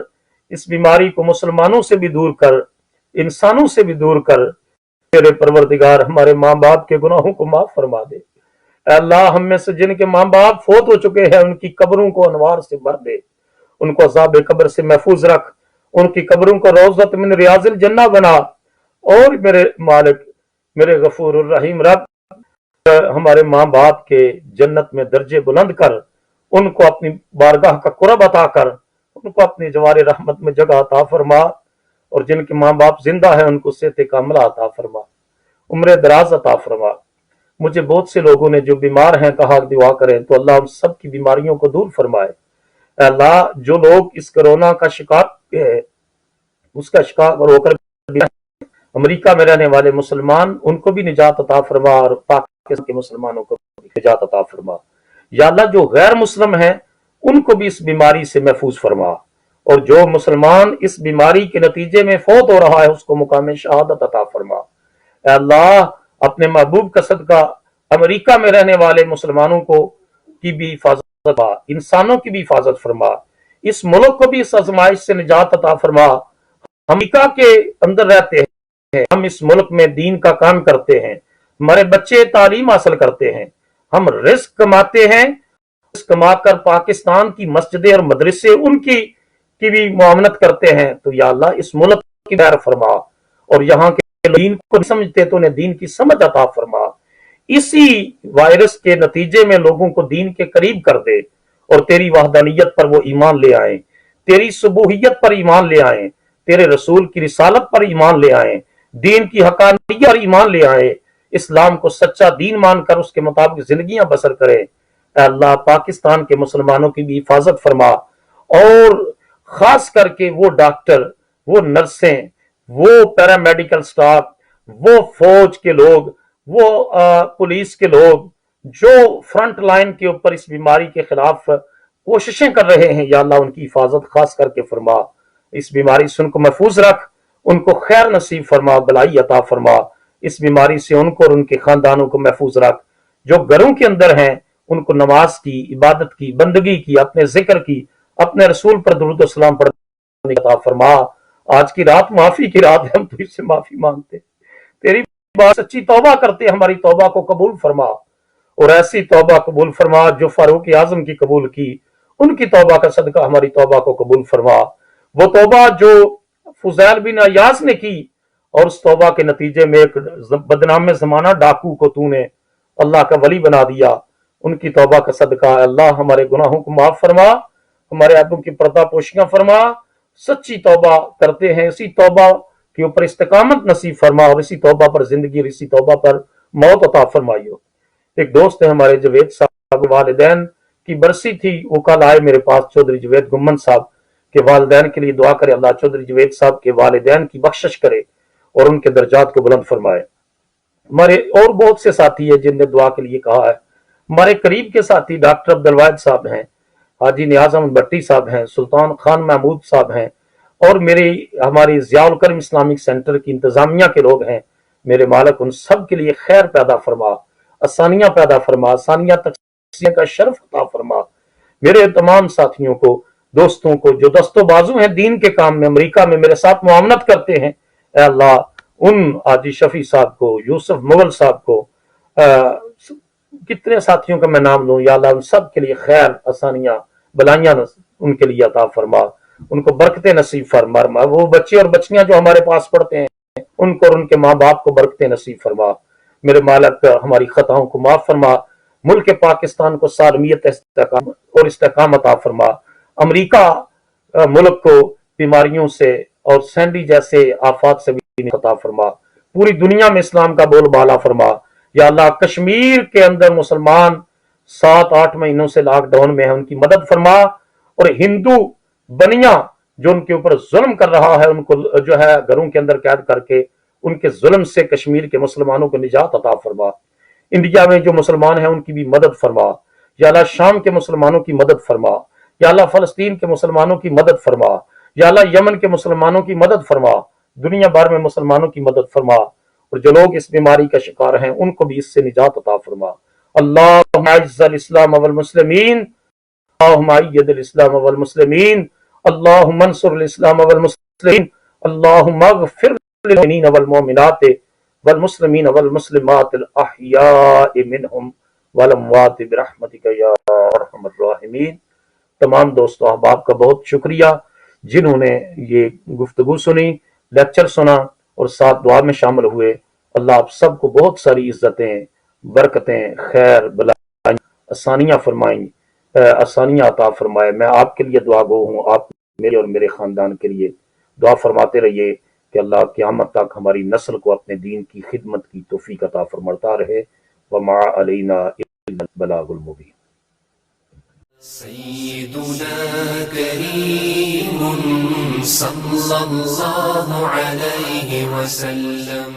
S2: اس بیماری کو مسلمانوں سے بھی دور کر، انسانوں سے بھی دور کر۔ تیرے پروردگار ہمارے ماں باپ کے گناہوں کو معاف فرما دے۔ اے اللہ ہم میں سے جن کے ماں باپ فوت ہو چکے ہیں ان کی قبروں کو انوار سے بھر دے، ان کو عذاب قبر سے محفوظ رکھ، ان کی قبروں کو روضۃ من ریاض الجنہ بنا۔ اور میرے مالک، میرے غفور الرحیم رب، ہمارے ماں باپ کے جنت میں درجے بلند کر، ان کو اپنی بارگاہ کا قرب عطا کر، ان کو اپنی جوار رحمت میں جگہ عطا فرما، اور جن کے ماں باپ زندہ ہیں ان کو صحت کاملہ عطا فرما، عمر دراز عطا فرما۔ مجھے بہت سے لوگوں نے جو بیمار ہیں کہا دعا کریں، تو اللہ ان سب کی بیماریوں کو دور فرمائے۔ اے اللہ جو لوگ اس کرونا کا شکار ہے، اس کا شکار ہو کر امریکہ میں رہنے والے مسلمان، ان کو بھی نجات عطا فرما، اور پاکستان کے مسلمانوں کو بھی نجات عطا فرما۔ یا اللہ جو غیر مسلم ہیں ان کو بھی اس بیماری سے محفوظ فرما، اور جو مسلمان اس بیماری کے نتیجے میں فوت ہو رہا ہے اس کو مقام شہادت عطا فرما۔ اے اللہ اپنے محبوب کا صدقہ امریکہ میں رہنے والے مسلمانوں کو کی بھی حفاظت فرما، انسانوں کی بھی حفاظت فرما، اس ملک کو بھی اس آزمائش سے نجات عطا فرما۔ امریکہ کے اندر رہتے ہیں، ہم اس ملک میں دین کا کام کرتے ہیں، ہمارے بچے تعلیم حاصل کرتے ہیں، ہم رزق کماتے ہیں، رزق کما کر پاکستان کی مسجدیں اور مدرسے ان کی بھی معاونت کرتے ہیں، تو یا اللہ اس ملک کی خیر فرما، اور یہاں کے دین کو نہیں سمجھتے تو انہیں دین کی سمجھ عطا فرما۔ اسی وائرس کے نتیجے میں لوگوں کو دین کے قریب کر دے، اور تیری وحدانیت پر وہ ایمان لے آئیں، تیری سبوحیت پر ایمان لے آئیں، تیرے رسول کی رسالت پر ایمان لے آئیں، دین کی حقانیت پر ایمان لے آئیں، اسلام کو سچا دین مان کر اس کے مطابق زندگیاں بسر کریں۔ اے اللہ پاکستان کے مسلمانوں کی بھی حفاظت فرما، اور خاص کر کے وہ ڈاکٹر، وہ نرسیں، وہ پیرامیڈیکل سٹاف، وہ فوج کے لوگ، وہ پولیس کے لوگ جو فرنٹ لائن کے اوپر اس بیماری کے خلاف کوششیں کر رہے ہیں، یا اللہ ان کی حفاظت خاص کر کے فرما۔ اس بیماری سے ان کو محفوظ رکھ، ان کو خیر نصیب فرما، بلائی عطا فرما۔ اس بیماری سے ان کو اور ان کے خاندانوں کو محفوظ رکھ۔ جو گھروں کے اندر ہیں ان کو نماز کی، عبادت کی، بندگی کی، اپنے ذکر کی، اپنے رسول پر درود و سلام پڑھنے عطا فرما۔ آج کی رات معافی کی رات ہے، ہم تجھ سے معافی مانگتے، تیری بات سچی توبہ کرتے، ہماری توبہ کو قبول فرما، اور ایسی توبہ قبول فرما جو فاروق اعظم کی قبول کی، ان کی توبہ کا صدقہ ہماری توبہ کو قبول فرما۔ وہ توبہ جو فضیل بن عیاض نے کی، اور اس توبہ کے نتیجے میں ایک بدنام زمانہ ڈاکو کو تو نے اللہ کا ولی بنا دیا، ان کی توبہ کا صدقہ اللہ ہمارے گناہوں کو معاف فرما، ہمارے عیبوں کی پردہ پوشیاں فرما۔ سچی توبہ کرتے ہیں، اسی توبہ کے اوپر استقامت نصیب فرما، اور اسی توبہ پر زندگی اور اسی توبہ پر موت عطا فرمائیو۔ ایک دوست ہے ہمارے جوید صاحب، والدین کی برسی تھی، وہ کل آئے میرے پاس، چودھری جوید گمن صاحب کے والدین کے لیے دعا کرے، اللہ چودھری جوید صاحب کے والدین کی بخشش کرے اور ان کے درجات کو بلند فرمائے۔ ہمارے اور بہت سے ساتھی ہیں جن نے دعا کے لیے کہا ہے۔ ہمارے قریب کے ساتھی ڈاکٹر عبدالواحد صاحب ہیں، حاجی نیاز احمد بٹی صاحب ہیں، سلطان خان محمود صاحب ہیں، اور ہماری ضیاء الکرم اسلامک سینٹر کی انتظامیہ کے لوگ ہیں۔ میرے مالک ان سب کے لیے خیر پیدا فرما، آسانیاں پیدا فرما، آسانیاں تقسیم کا شرف عطا فرما۔ میرے تمام ساتھیوں کو، دوستوں کو جو دست و بازو ہیں دین کے کام میں، امریکہ میں میرے ساتھ معاونت کرتے ہیں، اے اللہ ان حاجی شفیع صاحب کو، یوسف مغل صاحب کو، کتنے ساتھیوں کا میں نام لوں، یا اللہ ان سب کے لیے خیر، آسانیاں، بلائیاں ان کے لیے عطا فرما، ان کو برکتیں نصیب فرما۔ وہ بچے اور بچیاں جو ہمارے پاس پڑھتے ہیں ان کو اور ان کے ماں باپ کو برکتیں نصیب فرما۔ میرے مالک ہماری خطاؤں کو معاف فرما، ملک پاکستان کو سالمیت اور استحکام عطا فرما، امریکہ ملک کو بیماریوں سے اور سینڈی جیسے آفات سے بھی عطا فرما، پوری دنیا میں اسلام کا بول بالا فرما۔ یا اللہ کشمیر کے اندر مسلمان 7-8 مہینوں سے لاک ڈاؤن میں ہیں، ان کی مدد فرما، اور ہندو بنیا جو ان کے اوپر ظلم کر رہا ہے ان کو جو ہے گھروں کے اندر قید کر کے ان کے ظلم سے کشمیر کے مسلمانوں کو نجات عطا فرما۔ انڈیا میں جو مسلمان ہیں ان کی بھی مدد فرما، یا اللہ شام کے مسلمانوں کی مدد فرما، یا اللہ فلسطین کے مسلمانوں کی مدد فرما، یا اللہ یمن کے مسلمانوں کی مدد فرما، دنیا بھر میں مسلمانوں کی مدد فرما، اور جو لوگ اس بیماری کا شکار ہیں ان کو بھی اس سے نجات عطا فرما۔ اللہم اعز الاسلام والمسلمین، اللہم اید الاسلام والمسلمین، اللہم انصر الاسلام والمسلمین، اللہم اغفر للمؤمنین والمؤمنات والمسلمین والمسلمات الاحیاء منہم والاموات برحمتک یا ارحم الراحمین۔ تمام دوستو احباب کا بہت شکریہ جنہوں نے یہ گفتگو سنی، لیکچر سنا اور ساتھ دعا میں شامل ہوئے۔ اللہ آپ سب کو بہت ساری عزتیں، برکتیں، خیر بلائیں، آسانیاں فرمائیں، آسانیاں عطا فرمائے۔ میں آپ کے لیے دعا گو ہوں، آپ میرے اور میرے خاندان کے لیے دعا فرماتے رہیے کہ اللہ قیامت تک ہماری نسل کو اپنے دین کی خدمت کی توفیق عطا فرماتا رہے۔ وما علینا الا البلاغ المبین۔
S1: سيدنا كريم صلى الله عليه وسلم